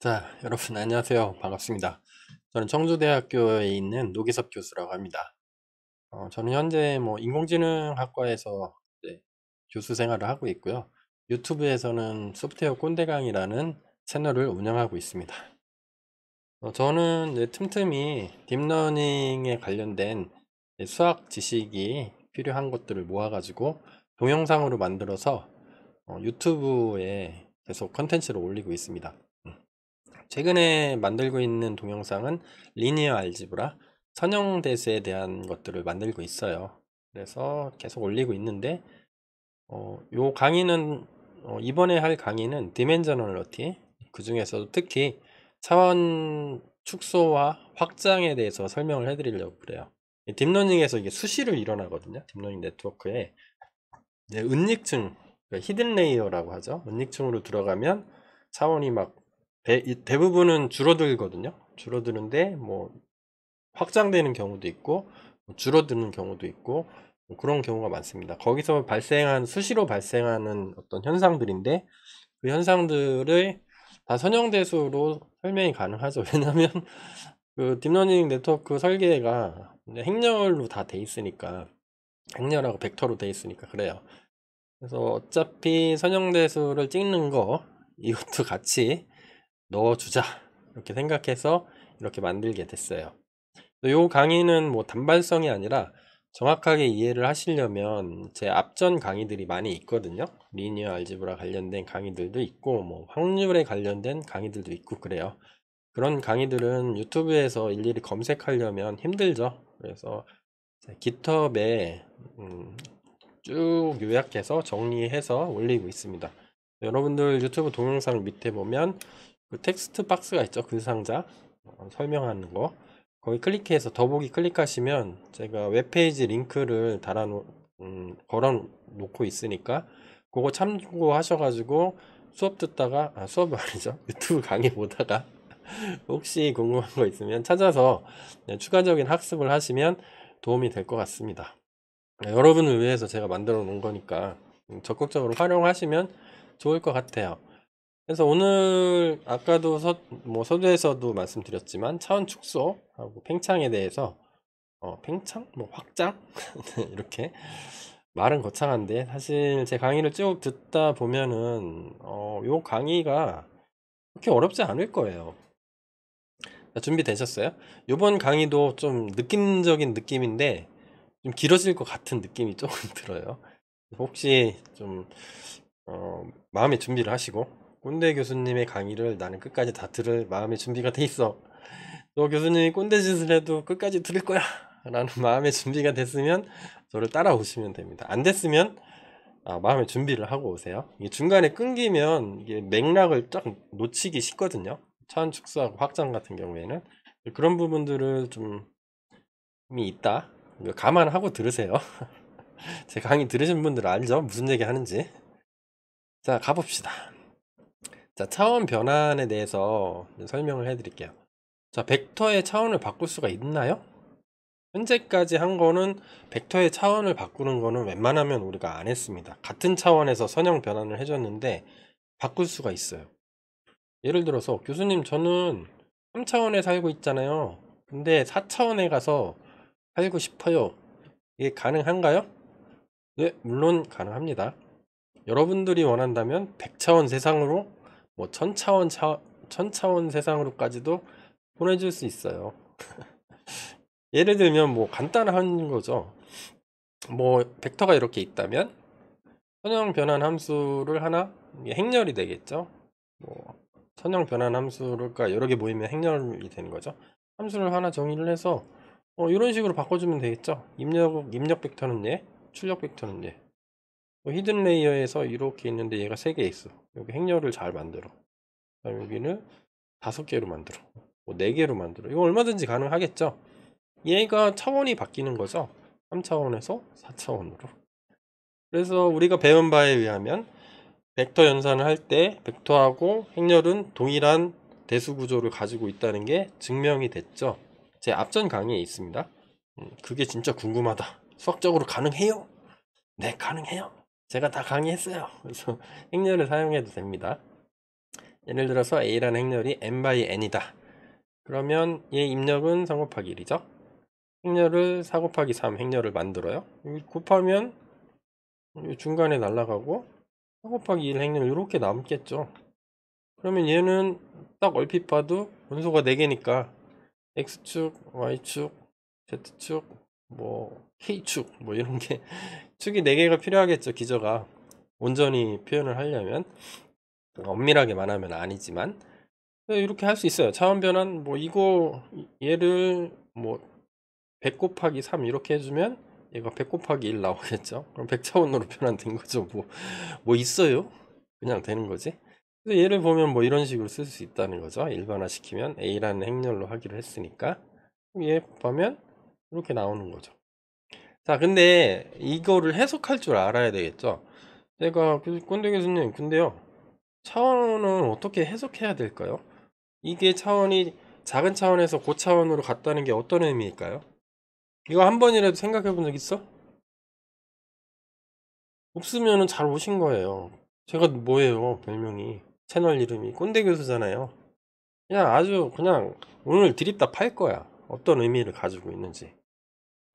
자, 여러분 안녕하세요. 반갑습니다. 저는 청주대학교에 있는 노기섭 교수라고 합니다. 저는 현재 인공지능학과에서 교수 생활을 하고 있고요. 유튜브에서는 소프트웨어 꼰대강이라는 채널을 운영하고 있습니다. 저는 틈틈이 딥러닝에 관련된 수학 지식이 필요한 것들을 모아가지고 동영상으로 만들어서 유튜브에 계속 컨텐츠를 올리고 있습니다. 최근에 만들고 있는 동영상은 리니어 알지브라, 선형대수에 대한 것들을 만들고 있어요. 그래서 계속 올리고 있는데, 요 강의는, 이번에 할 강의는 디멘저널러티, 그 중에서도 특히 차원 축소와 확장에 대해서 설명을 해드리려고 그래요. 딥러닝에서 이게 수시로 일어나거든요. 딥러닝 네트워크에. 은닉층, 그러니까 히든 레이어라고 하죠. 은닉층으로 들어가면 차원이 막 대부분은 줄어들거든요. 줄어드는데 확장되는 경우도 있고 줄어드는 경우도 있고 그런 경우가 많습니다. 거기서 수시로 발생하는 어떤 현상들인데 그 현상들을 다 선형대수로 설명이 가능하죠. 왜냐하면 그 딥러닝 네트워크 설계가 행렬로 다 돼 있으니까, 행렬하고 벡터로 돼 있으니까 그래요. 그래서 어차피 선형대수를 찍는 거 이것도 같이 넣어주자 이렇게 생각해서 이렇게 만들게 됐어요. 이 강의는 단발성이 아니라 정확하게 이해를 하시려면 제 앞전 강의들이 많이 있거든요. 리니어 알지브라 관련된 강의들도 있고 확률에 관련된 강의들도 있고 그래요. 그런 강의들은 유튜브에서 일일이 검색하려면 힘들죠. 그래서 깃허브에 쭉 요약해서 정리해서 올리고 있습니다. 여러분들 유튜브 동영상 밑에 보면 그 텍스트 박스가 있죠. 그 상자 설명하는 거 거기 클릭해서 더보기 클릭하시면 제가 웹페이지 링크를 걸어 놓고 있으니까 그거 참고하셔가지고 수업 듣다가 수업 아니죠. 유튜브 강의 보다가 혹시 궁금한 거 있으면 찾아서 추가적인 학습을 하시면 도움이 될 것 같습니다. 여러분을 위해서 제가 만들어 놓은 거니까 적극적으로 활용하시면 좋을 것 같아요. 그래서 오늘 아까도 서두에서도 말씀드렸지만 차원 축소하고 팽창에 대해서 팽창? 확장? 이렇게 말은 거창한데 사실 제 강의를 쭉 듣다 보면은 요 강의가 그렇게 어렵지 않을 거예요. 준비되셨어요? 요번 강의도 좀 느낌적인 느낌인데 좀 길어질 것 같은 느낌이 조금 들어요. 혹시 좀 마음의 준비를 하시고 꼰대 교수님의 강의를 나는 끝까지 다 들을 마음의 준비가 돼 있어. 너 교수님이 꼰대 짓을 해도 끝까지 들을 거야 라는 마음의 준비가 됐으면 저를 따라오시면 됩니다. 안 됐으면 마음의 준비를 하고 오세요. 이게 중간에 끊기면 이게 맥락을 쫙 놓치기 쉽거든요. 차원 축소하고 확장 같은 경우에는 그런 부분들을 좀 이미 있다 감안하고 들으세요. 제 강의 들으신 분들 알죠? 무슨 얘기 하는지. 자, 가봅시다. 자, 차원 변환에 대해서 설명을 해드릴게요. 자, 벡터의 차원을 바꿀 수가 있나요? 현재까지 한 거는 벡터의 차원을 바꾸는 거는 웬만하면 우리가 안 했습니다. 같은 차원에서 선형 변환을 해줬는데 바꿀 수가 있어요. 예를 들어서 교수님 저는 3차원에 살고 있잖아요. 근데 4차원에 가서 살고 싶어요. 이게 가능한가요? 네, 물론 가능합니다. 여러분들이 원한다면 100차원 세상으로 1000차원 세상으로까지도 보내줄 수 있어요. 예를 들면 간단한 거죠. 벡터가 이렇게 있다면 선형 변환 함수를 하나, 이게 행렬이 되겠죠. 선형 변환 함수가 여러 개 모이면 행렬이 되는 거죠. 함수를 하나 정의를 해서 이런 식으로 바꿔주면 되겠죠. 입력 벡터는 얘, 출력 벡터는 얘. 히든 레이어에서 이렇게 있는데 얘가 3개 있어. 여기 행렬을 잘 만들어. 그다음 여기는 5개로 만들어. 4개로 만들어. 이거 얼마든지 가능하겠죠. 얘가 차원이 바뀌는 거죠. 3차원에서 4차원으로. 그래서 우리가 배운 바에 의하면 벡터 연산을 할 때 벡터하고 행렬은 동일한 대수 구조를 가지고 있다는 게 증명이 됐죠. 제 앞전 강의에 있습니다. 그게 진짜 궁금하다. 수학적으로 가능해요? 네, 가능해요. 제가 다 강의했어요. 그래서 행렬을 사용해도 됩니다. 예를 들어서 A라는 행렬이 n by n이다. 그러면 얘 입력은 3 곱하기 1이죠. 행렬을 4 곱하기 3 행렬을 만들어요. 여기 곱하면 중간에 날아가고 4 곱하기 1 행렬 이렇게 남겠죠. 그러면 얘는 딱 얼핏 봐도 원소가 4개니까 X축, Y축, Z축, 뭐 K축 뭐 이런 게 축이 4개가 필요하겠죠. 기저가 온전히 표현을 하려면 엄밀하게 말하면 아니지만 이렇게 할 수 있어요. 차원 변환 뭐 이거 얘를 뭐 100 곱하기 3 이렇게 해주면 얘가 100 곱하기 1 나오겠죠. 그럼 100차원으로 변환된 거죠. 뭐 있어요? 그냥 되는 거지. 그래서 얘를 보면 뭐 이런 식으로 쓸 수 있다는 거죠. 일반화 시키면 A라는 행렬로 하기로 했으니까 얘 보면 이렇게 나오는 거죠. 자, 근데 이거를 해석할 줄 알아야 되겠죠. 제가 꼰대 교수님, 근데요, 차원은 어떻게 해석해야 될까요? 이게 차원이 작은 차원에서 고차원으로 갔다는 게 어떤 의미일까요? 이거 한 번이라도 생각해 본 적 있어? 없으면은 잘 오신 거예요. 제가 뭐예요, 별명이. 채널 이름이 꼰대 교수잖아요. 그냥 아주 그냥 오늘 드립다 팔 거야. 어떤 의미를 가지고 있는지.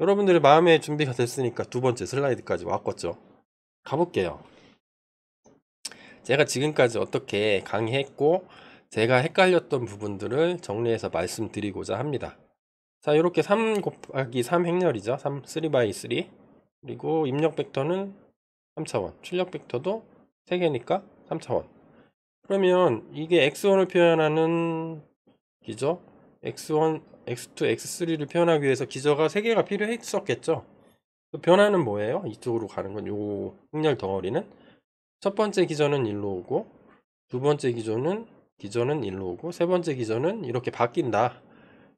여러분들의 마음의 준비가 됐으니까 두 번째 슬라이드까지 왔겠죠. 가볼게요. 제가 지금까지 어떻게 강의했고 제가 헷갈렸던 부분들을 정리해서 말씀드리고자 합니다. 자, 이렇게 3 곱하기 3 행렬이죠. 3 by 3. 그리고 입력 벡터는 3차원, 출력 벡터도 3개니까 3차원. 그러면 이게 x1을 표현하는 기저, x1, x2, x3를 표현하기 위해서 기저가 3개가 필요했었겠죠. 그 변화는 뭐예요? 이쪽으로 가는 건 요 행렬 덩어리는 첫 번째 기저는 1로 오고 두 번째 기저는 1로 오고 세 번째 기저는 이렇게 바뀐다.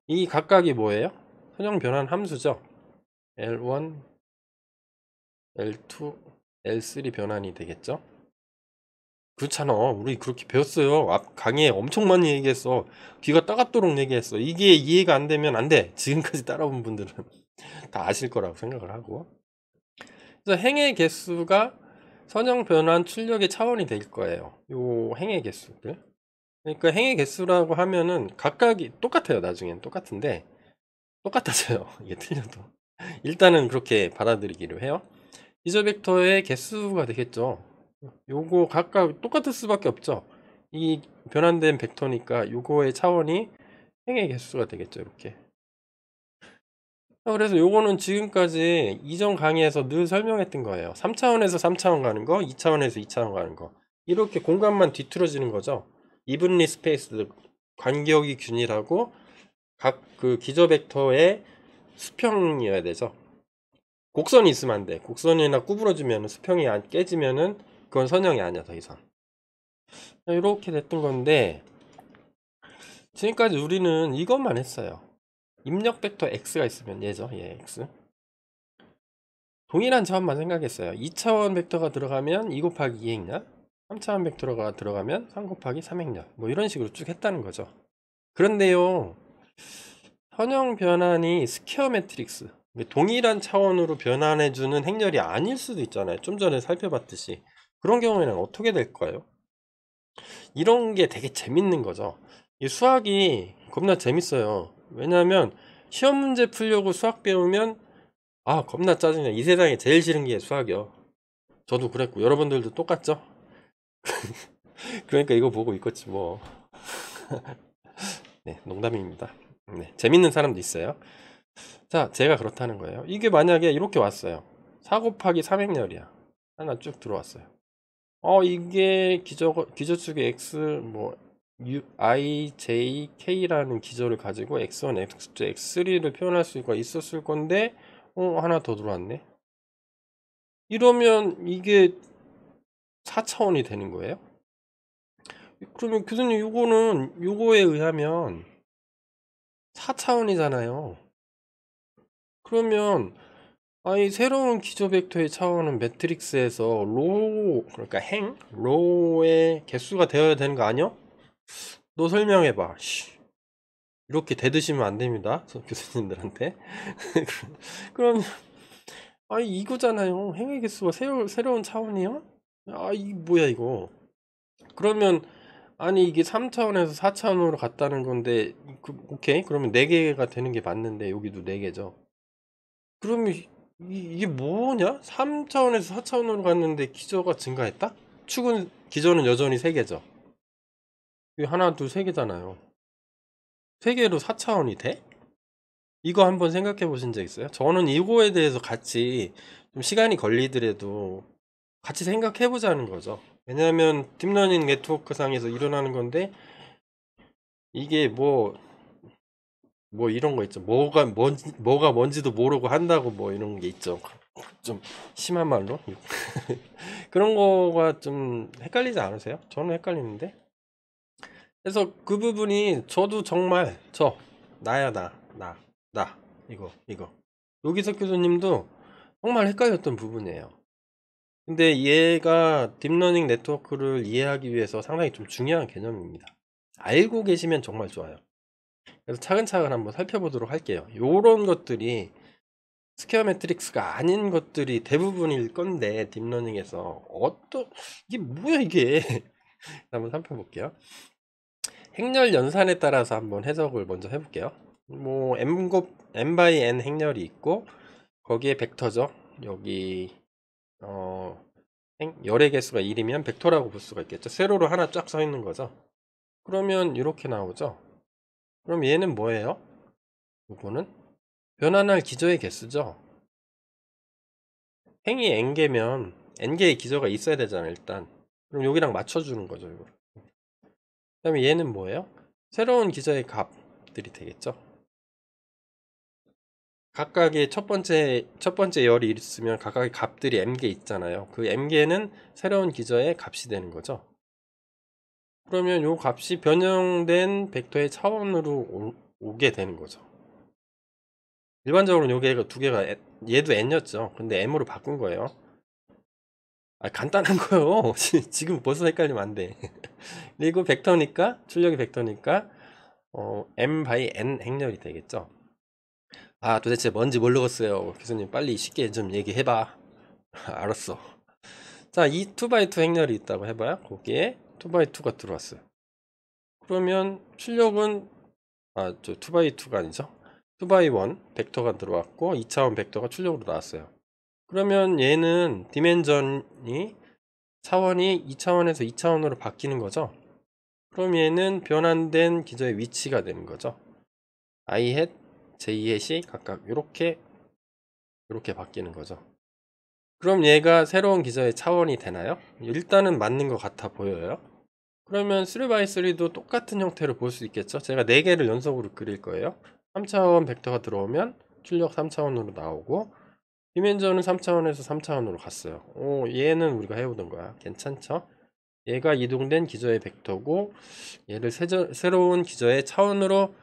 이 각각이 뭐예요? 선형 변환 함수죠. L1, L2, L3 변환이 되겠죠. 그렇잖아. 우리 그렇게 배웠어요. 앞 강의에 엄청 많이 얘기했어. 귀가 따갑도록 얘기했어. 이게 이해가 안 되면 안 돼. 지금까지 따라온 분들은 다 아실 거라고 생각을 하고. 그래서 행의 개수가 선형 변환 출력의 차원이 될 거예요. 요 행의 개수들. 그러니까 행의 개수라고 하면은 각각이 똑같아요. 나중엔 똑같은데 똑같아져요. 이게 틀려도. 일단은 그렇게 받아들이기로 해요. 기저 벡터의 개수가 되겠죠. 요거 각각 똑같을 수밖에 없죠. 이 변환된 벡터니까 요거의 차원이 행의 개수가 되겠죠. 이렇게. 그래서 요거는 지금까지 이전 강의에서 늘 설명했던 거예요. 3차원에서 3차원 가는 거, 2차원에서 2차원 가는 거. 이렇게 공간만 뒤틀어지는 거죠. 이븐리 스페이스 간격이 균일하고 각 그 기저 벡터의 수평이어야 되죠. 곡선이 있으면 안 돼. 곡선이나 구부러지면 수평이 안 깨지면은 그건 선형이 아니야, 더 이상. 이렇게 됐던 건데 지금까지 우리는 이것만 했어요. 입력 벡터 x가 있으면 얘죠. 얘 x. 동일한 차원만 생각했어요. 2차원 벡터가 들어가면 2 곱하기 2 행렬, 3차원 벡터가 들어가면 3 곱하기 3 행렬. 뭐 이런 식으로 쭉 했다는 거죠. 그런데요, 선형 변환이 스퀘어 매트릭스, 동일한 차원으로 변환해주는 행렬이 아닐 수도 있잖아요. 좀 전에 살펴봤듯이. 그런 경우에는 어떻게 될까요? 이런 게 되게 재밌는 거죠. 이 수학이 겁나 재밌어요. 왜냐하면 시험 문제 풀려고 수학 배우면 겁나 짜증나. 이 세상에 제일 싫은 게 수학이요. 저도 그랬고 여러분들도 똑같죠? 그러니까 이거 보고 있겠지 뭐. 네, 농담입니다. 네, 재밌는 사람도 있어요. 자, 제가 그렇다는 거예요. 이게 만약에 이렇게 왔어요. 4 곱하기 3행렬이야. 하나 쭉 들어왔어요. 이게 기저축의 x 뭐 i, j, k라는 기저를 가지고 x1, x2, x3를 표현할 수가 있었을 건데 하나 더 들어왔네. 이러면 이게 4차원이 되는 거예요. 그러면 교수님 요거에 의하면 4차원이잖아요. 그러면 새로운 기저 벡터의 차원은 매트릭스에서 그러니까 로의 개수가 되어야 되는 거 아니야? 너 설명해봐. 이렇게 대드시면 안 됩니다. 교수님들한테. 그럼 이거잖아요. 행의 개수가 새로운 차원이요? 이 뭐야 이거. 그러면 아니 이게 3차원에서 4차원으로 갔다는 건데 오케이 그러면 4개가 되는 게 맞는데 여기도 4개죠. 그러면 이게 뭐냐? 3차원에서 4차원으로 갔는데 기저가 증가했다? 축은 기저는 여전히 3개죠. 이게 하나 둘 3개잖아요. 3개로 4차원이 돼? 이거 한번 생각해 보신 적 있어요? 저는 이거에 대해서 같이 좀 시간이 걸리더라도 같이 생각해 보자는 거죠. 왜냐하면 딥러닝 네트워크 상에서 일어나는 건데 이게 뭐 이런 거 있죠. 뭐가 뭔지도 모르고 한다고 뭐 이런 게 있죠. 좀 심한 말로. 그런 거가 좀 헷갈리지 않으세요? 저는 헷갈리는데. 그래서 그 부분이 저도 정말 나야 나 이거 여기서 교수님도 정말 헷갈렸던 부분이에요. 근데 얘가 딥러닝 네트워크를 이해하기 위해서 상당히 좀 중요한 개념입니다. 알고 계시면 정말 좋아요. 그래서 차근차근 한번 살펴보도록 할게요. 요런 것들이 스퀘어 매트릭스가 아닌 것들이 대부분일 건데 딥러닝에서 이게 뭐야 이게 한번 살펴볼게요. 행렬 연산에 따라서 한번 해석을 먼저 해볼게요. 뭐 m by n 행렬이 있고 거기에 벡터죠. 여기 열의 개수가 1이면 벡터라고 볼 수가 있겠죠. 세로로 하나 쫙 서 있는 거죠. 그러면 이렇게 나오죠. 그럼 얘는 뭐예요? 이거는 변환할 기저의 개수죠. 행이 n개면 n개의 기저가 있어야 되잖아요. 일단 그럼 여기랑 맞춰주는 거죠. 이거. 그 다음에 얘는 뭐예요? 새로운 기저의 값들이 되겠죠. 각각의 첫 번째 열이 있으면 각각의 값들이 m개 있잖아요. 그 m개는 새로운 기저의 값이 되는 거죠. 그러면 요 값이 변형된 벡터의 차원으로 오게 되는 거죠. 일반적으로 요게 두 개가 얘도 n이었죠. 근데 m으로 바꾼 거예요. 간단한 거요. 지금 벌써 헷갈리면 안 돼. 그리고 벡터니까 출력이 벡터니까 m by n 행렬이 되겠죠. 도대체 뭔지 모르겠어요. 교수님 빨리 쉽게 좀 얘기해봐. 알았어. 자, 이 2x2 행렬이 있다고 해봐요. 거기에 2x2가 들어왔어요. 그러면 출력은 2x2가 아니죠. 2x1 벡터가 들어왔고 2차원 벡터가 출력으로 나왔어요. 그러면 얘는 디멘전이 차원이 2차원에서 2차원으로 바뀌는 거죠. 그럼 얘는 변환된 기저의 위치가 되는 거죠. i hat, j hat이 각각 이렇게 바뀌는 거죠. 그럼 얘가 새로운 기저의 차원이 되나요? 일단은 맞는 것 같아 보여요. 그러면 3x3도 똑같은 형태로 볼 수 있겠죠. 제가 4개를 연속으로 그릴 거예요. 3차원 벡터가 들어오면 출력 3차원으로 나오고 디멘전은 3차원에서 3차원으로 갔어요. 얘는 우리가 해오던 거야. 괜찮죠? 얘가 이동된 기저의 벡터고 얘를 새로운 기저의 차원으로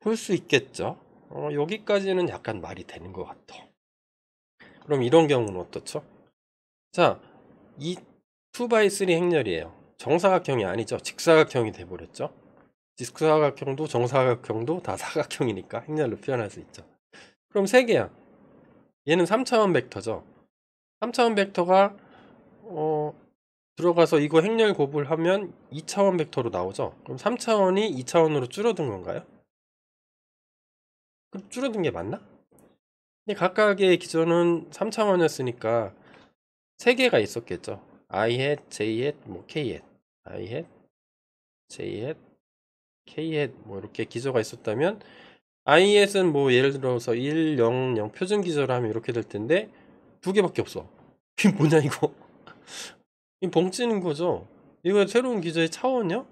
볼 수 있겠죠. 여기까지는 약간 말이 되는 것 같아. 그럼 이런 경우는 어떻죠? 자, 이 2x3 행렬이에요. 정사각형이 아니죠. 직사각형이 돼버렸죠. 직사각형도 정사각형도 다 사각형이니까 행렬로 표현할 수 있죠. 그럼 3개야. 얘는 3차원 벡터죠. 3차원 벡터가 들어가서 이거 행렬 곱을 하면 2차원 벡터로 나오죠. 그럼 3차원이 2차원으로 줄어든 건가요? 그럼 줄어든 게 맞나? 근데 각각의 기전은 3차원이었으니까 3개가 있었겠죠. I hat, J hat, 뭐 K hat, I hat, J hat, K hat 뭐 이렇게 기저가 있었다면 I hat은 뭐 예를 들어서 1, 0, 0 표준 기저를 하면 이렇게 될 텐데 2개밖에 없어. 이게 뭐냐 이거? 이 벙찌는 거죠. 이거 새로운 기저의 차원이요?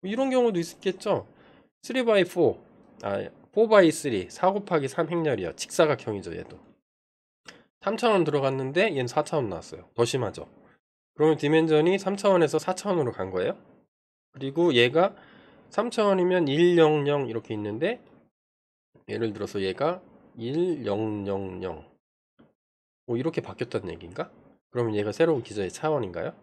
이런 경우도 있겠죠. 3x4, 4x3, 4 곱하기 3 행렬이요. 직사각형이죠, 얘도. 3차원 들어갔는데 얘는 4차원 나왔어요. 더 심하죠. 그러면 디멘전이 3차원에서 4차원으로 간 거예요. 그리고 얘가 3차원이면 1, 0, 0 이렇게 있는데 예를 들어서 얘가 1, 0, 0, 0 뭐 이렇게 바뀌었다는 얘기인가? 그러면 얘가 새로운 기저의 차원인가요?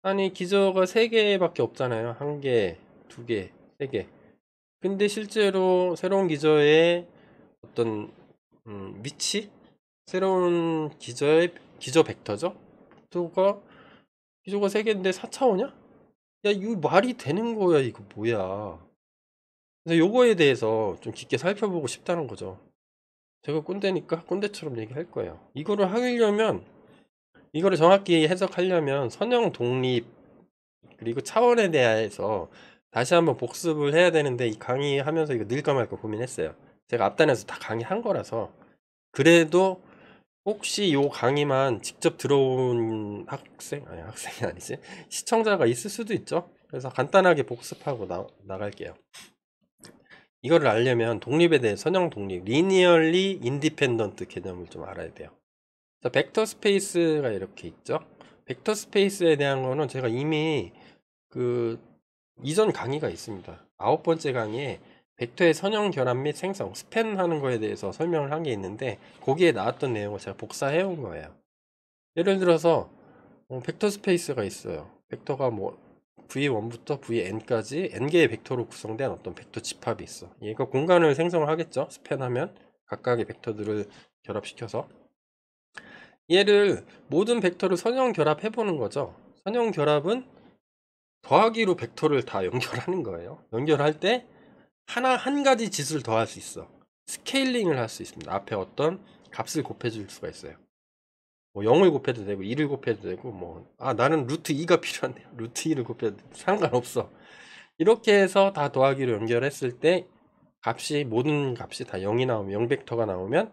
아니 기저가 3개밖에 없잖아요. 1개, 2개, 3개. 근데 실제로 새로운 기저의 어떤 위치? 새로운 기저 벡터죠? 기저가 3개인데 4차원이야? 야, 이거 말이 되는 거야, 이거 뭐야. 그래서 요거에 대해서 좀 깊게 살펴보고 싶다는 거죠. 제가 꼰대니까 꼰대처럼 얘기할 거예요. 이거를 하려면, 이거를 정확히 해석하려면 선형 독립 그리고 차원에 대해서 다시 한번 복습을 해야 되는데, 이 강의하면서 이거 늘까 말까 고민했어요. 제가 앞단에서 다 강의한 거라서. 그래도 혹시 요 강의만 직접 들어온 아니 학생이 아니지, 시청자가 있을 수도 있죠. 그래서 간단하게 복습하고 나갈게요. 이거를 알려면 독립에 대해 선형 독립, 리니얼리 인디펜던트 개념을 좀 알아야 돼요. 자, 벡터 스페이스가 이렇게 있죠. 벡터 스페이스에 대한 거는 제가 이미 그 이전 강의가 있습니다. 9번째 강의에 벡터의 선형 결합 및 생성, 스팬하는 거에 대해서 설명을 한 게 있는데, 거기에 나왔던 내용을 제가 복사해 온 거예요. 예를 들어서 벡터 스페이스가 있어요. 벡터가 뭐 v1부터 vn까지 n개의 벡터로 구성된 어떤 벡터 집합이 있어. 얘가 공간을 생성을 하겠죠. 스팬하면 각각의 벡터들을 결합시켜서 얘를 모든 벡터를 선형 결합해 보는 거죠. 선형 결합은 더하기로 벡터를 다 연결하는 거예요. 연결할 때 한 가지 짓을 더 할 수 있어. 스케일링을 할 수 있습니다. 앞에 어떤 값을 곱해줄 수가 있어요. 뭐 0을 곱해도 되고 2를 곱해도 되고, 뭐 나는 루트 2가 필요한데 루트 2를 곱해도 상관없어. 이렇게 해서 다 더하기로 연결했을 때 모든 값이 다 0이 나오면, 0 벡터가 나오면,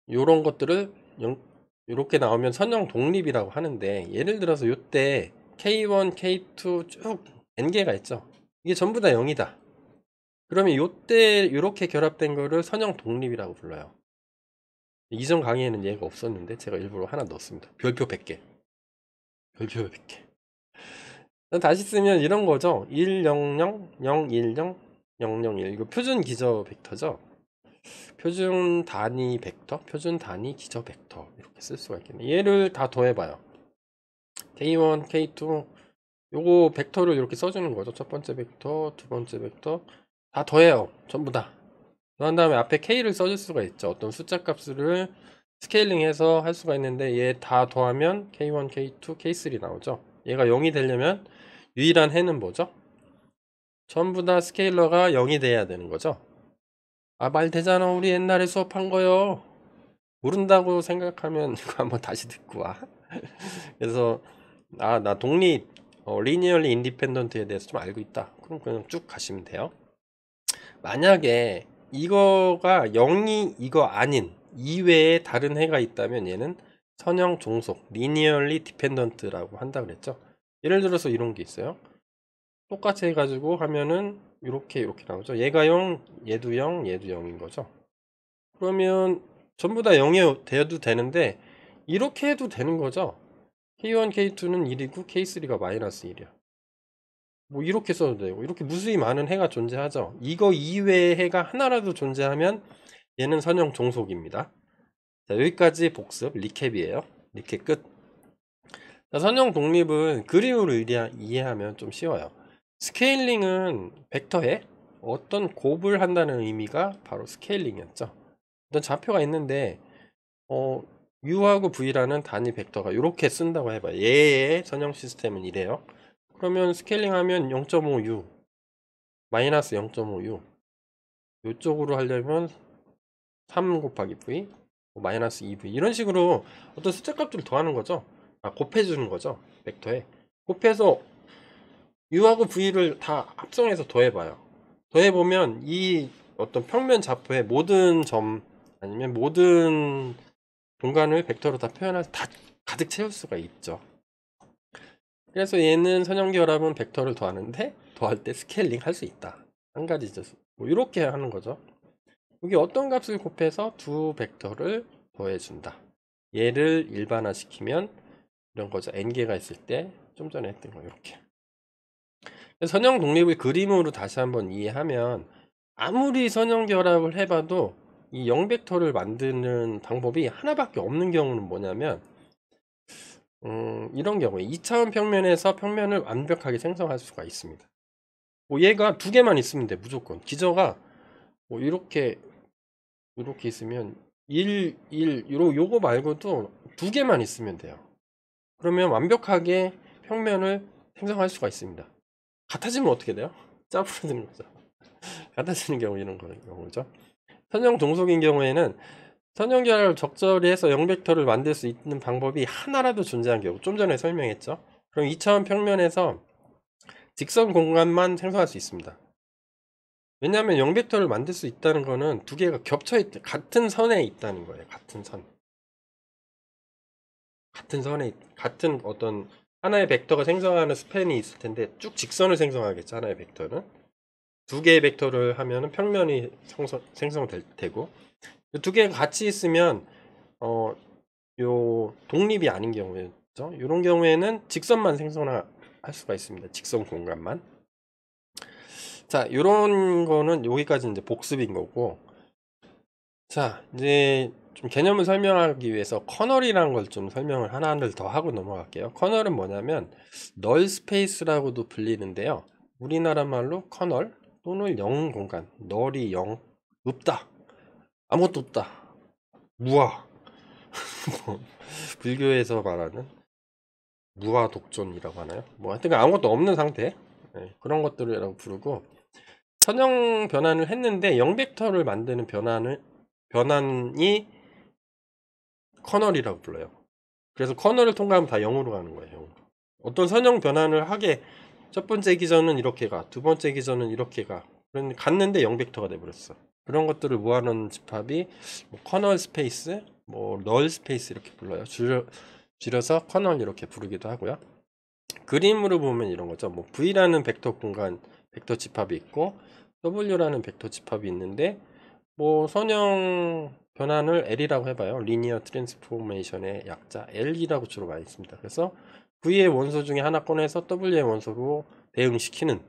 요런 것들을 이렇게 나오면 선형 독립이라고 하는데, 예를 들어서 요때 K1, K2 쭉 n개가 있죠. 이게 전부 다 0이다. 그러면 요때 이렇게 결합된 거를 선형 독립이라고 불러요. 이전 강의에는 얘가 없었는데 제가 일부러 하나 넣었습니다. 별표 100개. 별표 100개. 다시 쓰면 이런 거죠. 100, 010, 001. 이거 표준 기저 벡터죠. 표준 단위 벡터, 표준 단위 기저 벡터, 이렇게 쓸 수가 있겠네. 얘를 다 더해봐요. K1, K2, 요거 벡터를 이렇게 써주는 거죠. 첫 번째 벡터, 두 번째 벡터 다 더해요. 전부 다. 더한 다음에 앞에 K를 써줄 수가 있죠. 어떤 숫자 값을 스케일링해서 할 수가 있는데, 얘 다 더하면 K1, K2, K3 나오죠. 얘가 0이 되려면 유일한 해는 뭐죠? 전부 다 스케일러가 0이 돼야 되는 거죠. 말 되잖아. 우리 옛날에 수업한 거요. 모른다고 생각하면 이거 한번 다시 듣고 와. 그래서 나 독립 리니얼리 인디펜던트에 대해서 좀 알고 있다. 그럼 그냥 쭉 가시면 돼요. 만약에 이거가 0이 이거 아닌 이외에 다른 해가 있다면 얘는 선형 종속 리니얼리 디펜던트라고 한다 그랬죠. 예를 들어서 이런 게 있어요. 똑같이 해가지고 하면은 이렇게 나오죠. 얘가 0, 얘도 0, 얘도 0인 거죠. 그러면 전부 다 0이 되어도 되는데, 이렇게 해도 되는 거죠. K1, K2는 1이고 K3가 마이너스 1이야. 뭐 이렇게 써도 되고, 이렇게 무수히 많은 해가 존재하죠. 이거 이외의 해가 하나라도 존재하면 얘는 선형 종속입니다. 자, 여기까지 복습 리캡이에요. 리캡 끝. 자, 선형 독립은 그림으로 이해하면 좀 쉬워요. 스케일링은 벡터에 어떤 곱을 한다는 의미가 바로 스케일링이었죠. 어떤 좌표가 있는데 u하고 v라는 단위 벡터가 이렇게 쓴다고 해봐요. 얘의 선형 시스템은 이래요. 그러면 스케일링하면 0.5u 마이너스 0.5u, 이쪽으로 하려면 3 곱하기 v 마이너스 2v, 이런 식으로 어떤 숫자 값들을 더하는 거죠. 곱해주는 거죠. 벡터에 곱해서 u하고 v를 다 합성해서 더해봐요. 더해보면 이 어떤 평면 좌표의 모든 점 아니면 모든 공간을 벡터로 다 표현해서 다 가득 채울 수가 있죠. 그래서 얘는 선형 결합은 벡터를 더하는데, 더할 때 스케일링 할 수 있다. 한 가지죠. 뭐 이렇게 하는 거죠. 여기 어떤 값을 곱해서 두 벡터를 더해준다. 얘를 일반화시키면 이런 거죠. n개가 있을 때 좀 전에 했던 거 이렇게. 선형 독립을 그림으로 다시 한번 이해하면, 아무리 선형 결합을 해봐도 이 0벡터를 만드는 방법이 하나밖에 없는 경우는 뭐냐면, 이런 경우에 2차원 평면에서 평면을 완벽하게 생성할 수가 있습니다. 뭐 얘가 두 개만 있으면 돼. 무조건 기저가 뭐 이렇게 있으면 1, 1 요거 말고도 두 개만 있으면 돼요. 그러면 완벽하게 평면을 생성할 수가 있습니다. 같아지면 어떻게 돼요? 짜부러지는 거죠. 같아지는 경우 이런 경우죠. 선형 종속인 경우에는 선형 결합을 적절히 해서 0벡터를 만들 수 있는 방법이 하나라도 존재한 경우, 좀 전에 설명했죠. 그럼 2차원 평면에서 직선 공간만 생성할 수 있습니다. 왜냐하면 0벡터를 만들 수 있다는 거는 두 개가 겹쳐 같은 선에 있다는 거예요. 같은 선에 같은 어떤 하나의 벡터가 생성하는 스팬이 있을 텐데 쭉 직선을 생성하겠죠. 하나의 벡터는 두 개의 벡터를 하면은 평면이 생성될 테고, 두 개가 같이 있으면 요 독립이 아닌 경우죠. 이런 경우에는 직선만 생성할 수가 있습니다. 직선 공간만. 자, 요런 거는 여기까지 이제 복습인 거고, 자, 이제 좀 개념을 설명하기 위해서 커널이라는 걸 좀 설명을 하나를 더 하고 넘어갈게요. 커널은 뭐냐면 널 스페이스라고도 불리는데요. 우리나라 말로 커널 또는 영 공간, 널이 영, 없다, 아무것도 없다, 무아. 뭐, 불교에서 말하는 무아 독존이라고 하나요? 뭐 하여튼 아무것도 없는 상태, 네, 그런 것들이라고 부르고, 선형 변환을 했는데 0벡터를 만드는 변환이 커널이라고 불러요. 그래서 커널을 통과하면 다 0으로 가는 거예요. 0으로. 어떤 선형 변환을 하게 첫 번째 기전은 이렇게 가, 두 번째 기전은 이렇게 가. 그런데 갔는데 0벡터가 돼버렸어. 그런 것들을 모아놓은 집합이 뭐 커널 스페이스, 뭐 널 스페이스 이렇게 불러요. 줄여서 커널 이렇게 부르기도 하고요. 그림으로 보면 이런 거죠. 뭐 V라는 벡터 공간, 벡터 집합이 있고 W라는 벡터 집합이 있는데, 뭐 선형 변환을 L이라고 해봐요. 리니어 트랜스포메이션의 약자 L이라고 주로 많이 씁니다. 그래서 V의 원소 중에 하나 꺼내서 W의 원소로 대응시키는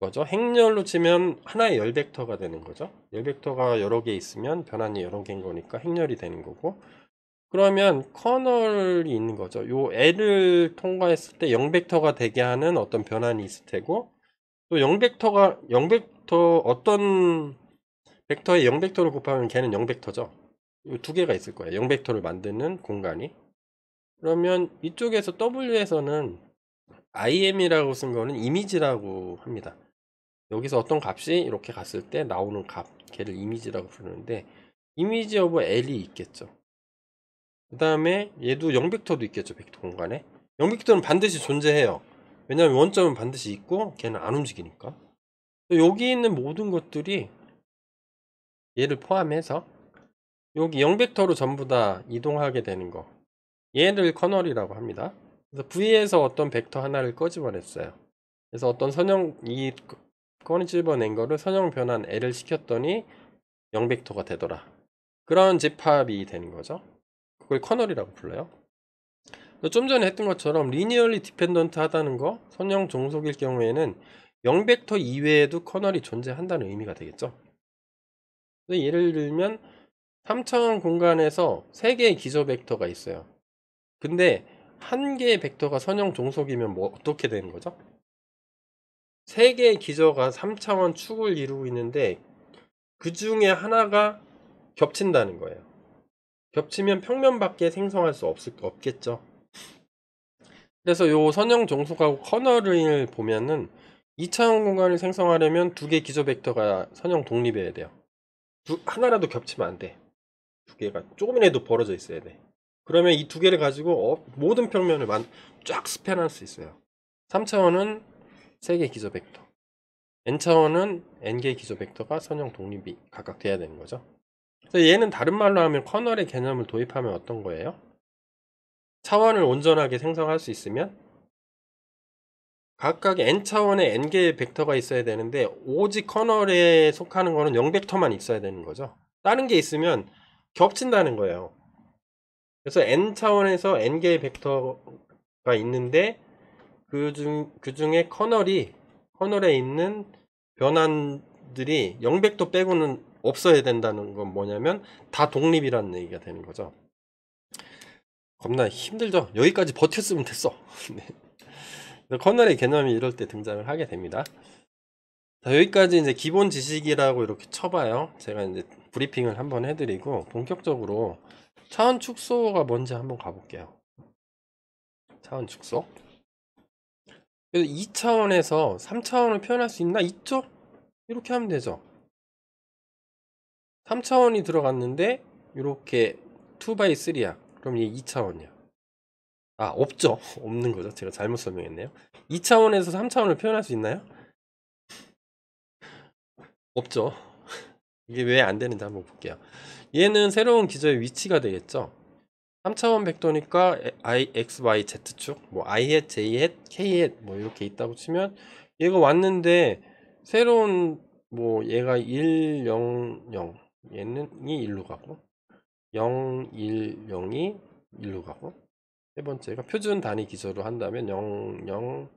거죠. 행렬로 치면 하나의 열 벡터가 되는 거죠. 열 벡터가 여러 개 있으면 변환이 여러 개인 거니까 행렬이 되는 거고, 그러면 커널이 있는 거죠. 요 L을 통과했을 때 0벡터가 되게 하는 어떤 변환이 있을 테고, 또 0벡터 어떤 벡터에 0벡터를 곱하면 걔는 0벡터죠. 이 두 개가 있을 거예요. 0벡터를 만드는 공간이. 그러면 이쪽에서 W에서는 im이라고 쓴 거는 이미지라고 합니다. 여기서 어떤 값이 이렇게 갔을 때 나오는 값, 걔를 이미지라고 부르는데, 이미지 오브 L이 있겠죠. 그 다음에 얘도 0벡터도 있겠죠. 벡터 공간에 0벡터는 반드시 존재해요. 왜냐하면 원점은 반드시 있고 걔는 안 움직이니까. 여기 있는 모든 것들이 얘를 포함해서 여기 0벡터로 전부 다 이동하게 되는 거, 얘를 커널이라고 합니다. 그래서 V에서 어떤 벡터 하나를 꺼집어냈어요. 그래서 어떤 선형, 이 꺼집어낸 거를 선형 변환 L을 시켰더니 0벡터가 되더라. 그런 집합이 되는 거죠. 그걸 커널이라고 불러요. 좀 전에 했던 것처럼 리니얼리 디펜던트 하다는 거, 선형 종속일 경우에는 0벡터 이외에도 커널이 존재한다는 의미가 되겠죠. 예를 들면 3차원 공간에서 3개의 기저 벡터가 있어요. 근데 한 개의 벡터가 선형 종속이면 뭐 어떻게 되는 거죠? 3개의 기저가 3차원 축을 이루고 있는데 그 중에 하나가 겹친다는 거예요. 겹치면 평면밖에 생성할 수 없겠죠. 그래서 요 선형 종속하고 커널을 보면은 2차원 공간을 생성하려면 두 개 기저 벡터가 선형 독립해야 돼요. 하나라도 겹치면 안 돼. 두 개가 조금이라도 벌어져 있어야 돼. 그러면 이 두 개를 가지고 모든 평면을 쫙 스팬할 수 있어요. 3차원은 3개 기저 벡터, n차원은 n개의 기저 벡터가 선형 독립이 각각 돼야 되는 거죠. 그래서 얘는 다른 말로 하면 커널의 개념을 도입하면 어떤 거예요? 차원을 온전하게 생성할 수 있으면 각각의 n차원에 n개의 벡터가 있어야 되는데 오직 커널에 속하는 거는 0벡터만 있어야 되는 거죠. 다른 게 있으면 겹친다는 거예요. 그래서 n차원에서 n개의 벡터가 있는데 그 중에 커널에 있는 변환들이 0벡터 빼고는 없어야 된다는 건 뭐냐면 다 독립이라는 얘기가 되는 거죠. 겁나 힘들죠. 여기까지 버텼으면 됐어. 커널의 개념이 이럴 때 등장을 하게 됩니다. 자, 여기까지 이제 기본 지식이라고 이렇게 쳐봐요. 제가 이제 브리핑을 한번 해드리고 본격적으로 차원 축소가 뭔지 한번 가볼게요. 차원 축소. 그래서 2차원에서 3차원을 표현할 수 있나? 있죠? 이렇게 하면 되죠. 3차원이 들어갔는데 이렇게 2x3야. 그럼 이게 2차원이야. 아, 없죠. 없는 거죠. 제가 잘못 설명했네요. 2차원에서 3차원을 표현할 수 있나요? 없죠. 이게 왜 안 되는지 한번 볼게요. 얘는 새로운 기저의 위치가 되겠죠. 3차원 벡터니까 I, X, Y, Z축, 뭐 I hat, J hat, K hat 뭐 이렇게 있다고 치면 얘가 왔는데 새로운 뭐 얘가 1, 0, 0 얘는 이 1로 가고 0, 1, 0이 1로 가고 세 번째가 표준 단위 기저로 한다면 0, 0,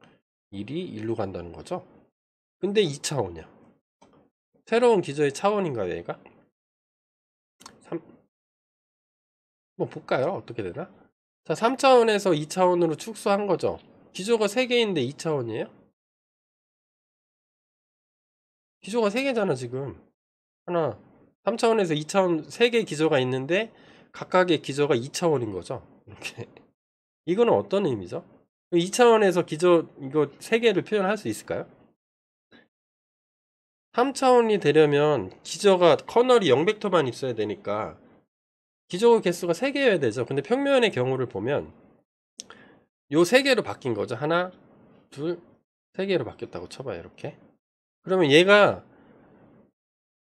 1이 1로 간다는 거죠. 근데 2차원이야. 새로운 기저의 차원인가요, 얘가? 3, 뭐 볼까요? 어떻게 되나? 자, 3차원에서 2차원으로 축소한 거죠. 기조가 3개인데 2차원이에요? 기조가 3개잖아, 지금. 하나, 3차원에서 2차원 3개 기조가 있는데 각각의 기조가 2차원인 거죠. 이렇게. 이거는 어떤 의미죠? 2차원에서 기조 이거 3개를 표현할 수 있을까요? 3차원이 되려면 기저가 커널이 0벡터만 있어야 되니까 기저 개수가 3개여야 되죠. 근데 평면의 경우를 보면 요 3개로 바뀐 거죠. 하나, 둘, 3개로 바뀌었다고 쳐봐요. 이렇게. 그러면 얘가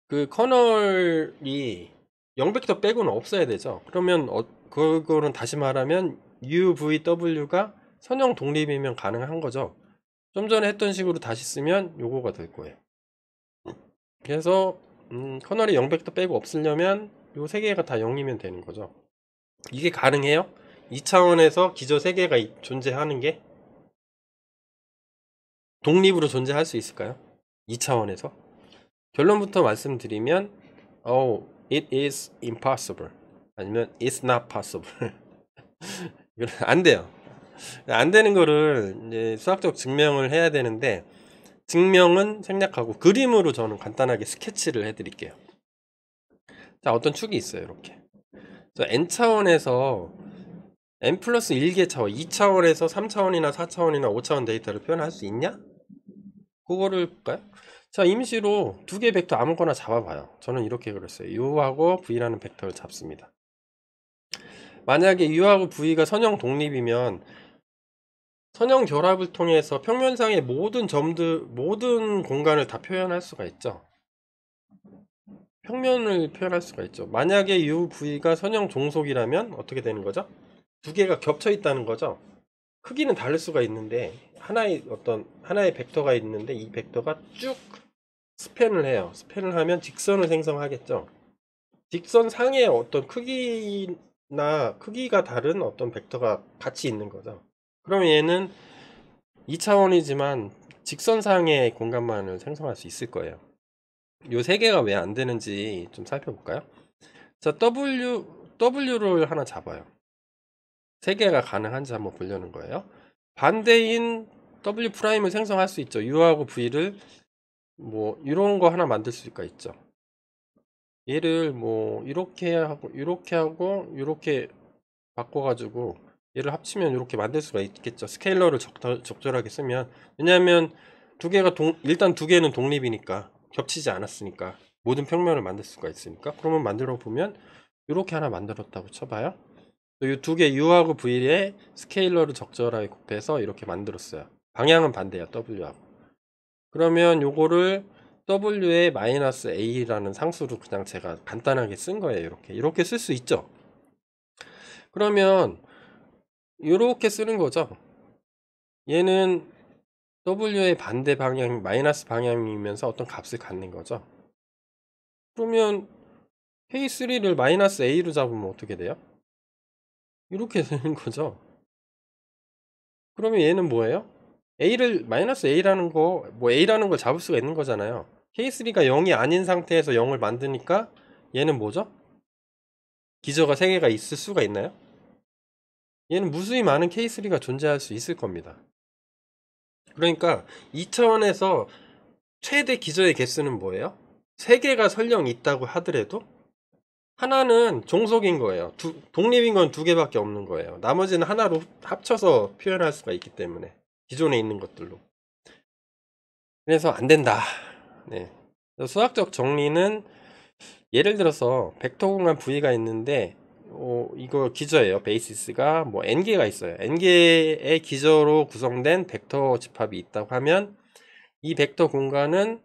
그 커널이 0벡터 빼고는 없어야 되죠. 그러면 그거는 다시 말하면 UVW가 선형 독립이면 가능한 거죠. 좀 전에 했던 식으로 다시 쓰면 요거가 될 거예요. 그래서 커널이 0벡터 빼고 없으려면 요 3개가 다 0이면 되는 거죠. 이게 가능해요? 2차원에서 기저 3개가 존재하는 게 독립으로 존재할 수 있을까요? 2차원에서? 결론부터 말씀드리면 it is impossible 아니면 it's not possible 이건 안 돼요. 안 되는 거를 이제 수학적 증명을 해야 되는데 증명은 생략하고 그림으로 저는 간단하게 스케치를 해드릴게요. 자, 어떤 축이 있어요. 이렇게 n차원에서 n 플러스 1개 차원 2차원에서 3차원이나 4차원이나 5차원 데이터를 표현할 수 있냐? 그거를 볼까요? 자, 임시로 2개 벡터 아무거나 잡아봐요. 저는 이렇게 그렸어요. U하고 V라는 벡터를 잡습니다. 만약에 U하고 V가 선형 독립이면 선형 결합을 통해서 평면상의 모든 점들, 모든 공간을 다 표현할 수가 있죠. 평면을 표현할 수가 있죠. 만약에 U, V가 선형 종속이라면 어떻게 되는 거죠? 2개가 겹쳐 있다는 거죠. 크기는 다를 수가 있는데 하나의 벡터가 있는데 이 벡터가 쭉 스팬을 해요. 스팬을 하면 직선을 생성하겠죠. 직선 상의 어떤 크기가 다른 어떤 벡터가 같이 있는 거죠. 그러면 얘는 2차원이지만 직선상의 공간만을 생성할 수 있을 거예요. 요 세 개가 왜 안 되는지 좀 살펴볼까요? 자, W를 하나 잡아요. 세 개가 가능한지 한번 보려는 거예요. 반대인 W'을 생성할 수 있죠. U하고 V를 뭐 이런 거 하나 만들 수가 있죠. 얘를 뭐 이렇게 하고 이렇게 바꿔가지고 얘를 합치면 이렇게 만들 수가 있겠죠. 스케일러를 적절하게 쓰면. 왜냐하면 일단 두 개는 독립이니까 겹치지 않았으니까 모든 평면을 만들 수가 있으니까. 그러면 만들어 보면 이렇게 하나 만들었다고 쳐봐요. 이 두 개 U하고 V에 스케일러를 적절하게 곱해서 이렇게 만들었어요. 방향은 반대야, W하고. 그러면 요거를 W의 마이너스 A라는 상수로 그냥 제가 간단하게 쓴 거예요. 이렇게 쓸 수 있죠. 그러면 이렇게 쓰는 거죠. 얘는 W의 반대 방향, 마이너스 방향이면서 어떤 값을 갖는 거죠. 그러면 K3를 마이너스 A로 잡으면 어떻게 돼요? 이렇게 되는 거죠. 그러면 얘는 뭐예요? 마이너스 A라는 뭐 A라는 걸 잡을 수가 있는 거잖아요. K3가 0이 아닌 상태에서 0을 만드니까 얘는 뭐죠? 기저가 3개가 있을 수가 있나요? 얘는 무수히 많은 K3가 존재할 수 있을 겁니다. 그러니까 2차원에서 최대 기저의 개수는 뭐예요? 3개가 설령 있다고 하더라도 하나는 종속인 거예요. 독립인 건 2개밖에 없는 거예요. 나머지는 하나로 합쳐서 표현할 수가 있기 때문에 기존에 있는 것들로. 그래서 안 된다. 네. 수학적 정리는 예를 들어서 벡터 공간 V가 있는데 이거 기저예요. 베이시스가 뭐 n개가 있어요. n개의 기저로 구성된 벡터 집합이 있다고 하면 이 벡터 공간은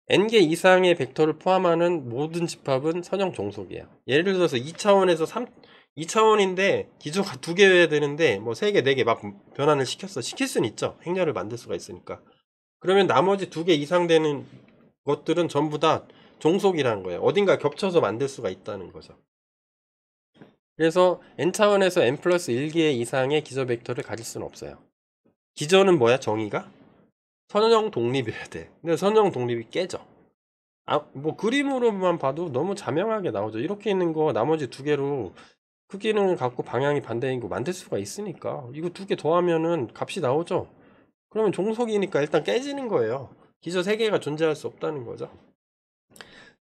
n개 이상의 벡터를 포함하는 모든 집합은 선형 종속이에요. 예를 들어서 2차원에서 2차원인데 기저가 2개여야 되는데 뭐 3개, 4개 막 변환을 시킬 수는 있죠. 행렬을 만들 수가 있으니까. 그러면 나머지 2개 이상 되는 것들은 전부 다 종속이라는 거예요. 어딘가 겹쳐서 만들 수가 있다는 거죠. 그래서 n차원에서 n 플러스 1개 이상의 기저 벡터를 가질 수는 없어요. 기저는 뭐야? 정의가? 선형 독립이어야 돼. 근데 선형 독립이 깨져. 뭐 그림으로만 봐도 너무 자명하게 나오죠. 이렇게 있는 거 나머지 2개로 크기는 갖고 방향이 반대인 거 만들 수가 있으니까 이거 2개 더하면은 값이 나오죠. 그러면 종속이니까 일단 깨지는 거예요. 기저 3개가 존재할 수 없다는 거죠.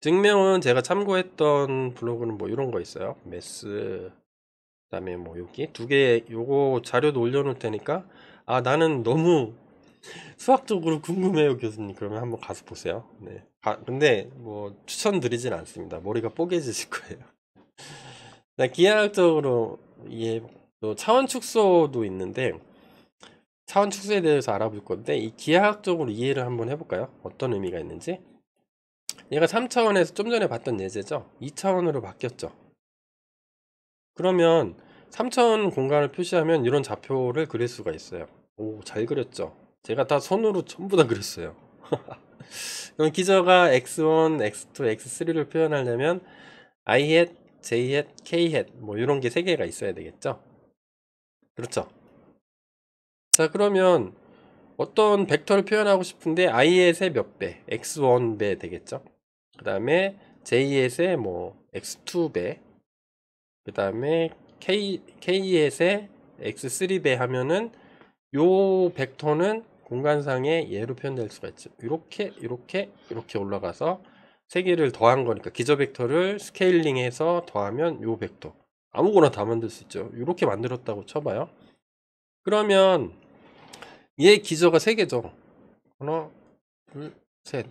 증명은 제가 참고했던 블로그는 뭐 이런 거 있어요. 메스, 그다음에 뭐 여기 2개 요거 자료도 올려놓을 테니까 나는 너무 수학적으로 궁금해요 교수님. 그러면 한번 가서 보세요. 네. 근데 뭐 추천드리진 않습니다. 머리가 뽀개지실 거예요. 기하학적으로 또 차원 축소도 있는데 차원 축소에 대해서 알아볼 건데 이 기하학적으로 이해를 한번 해볼까요? 어떤 의미가 있는지. 얘가 3차원에서 좀 전에 봤던 예제죠. 2차원으로 바뀌었죠. 그러면 3차원 공간을 표시하면 이런 좌표를 그릴 수가 있어요. 오, 잘 그렸죠. 제가 다 손으로 전부 다 그렸어요. 그럼 기저가 x1, x2, x3를 표현하려면 i hat, j hat, k hat 뭐 이런 게 3개가 있어야 되겠죠. 그렇죠. 자, 그러면 어떤 벡터를 표현하고 싶은데 i hat의 몇 배, x1배 되겠죠. 그 다음에 j hat의 뭐 x2배, 그 다음에 k hat의 x3배 하면은 요 벡터는 공간상의 얘로 표현될 수가 있죠. 이렇게 올라가서 3개를 더한 거니까 기저 벡터를 스케일링해서 더하면 요 벡터 아무거나 다 만들 수 있죠. 이렇게 만들었다고 쳐봐요. 그러면 얘 기저가 3개죠. 하나, 둘, 셋.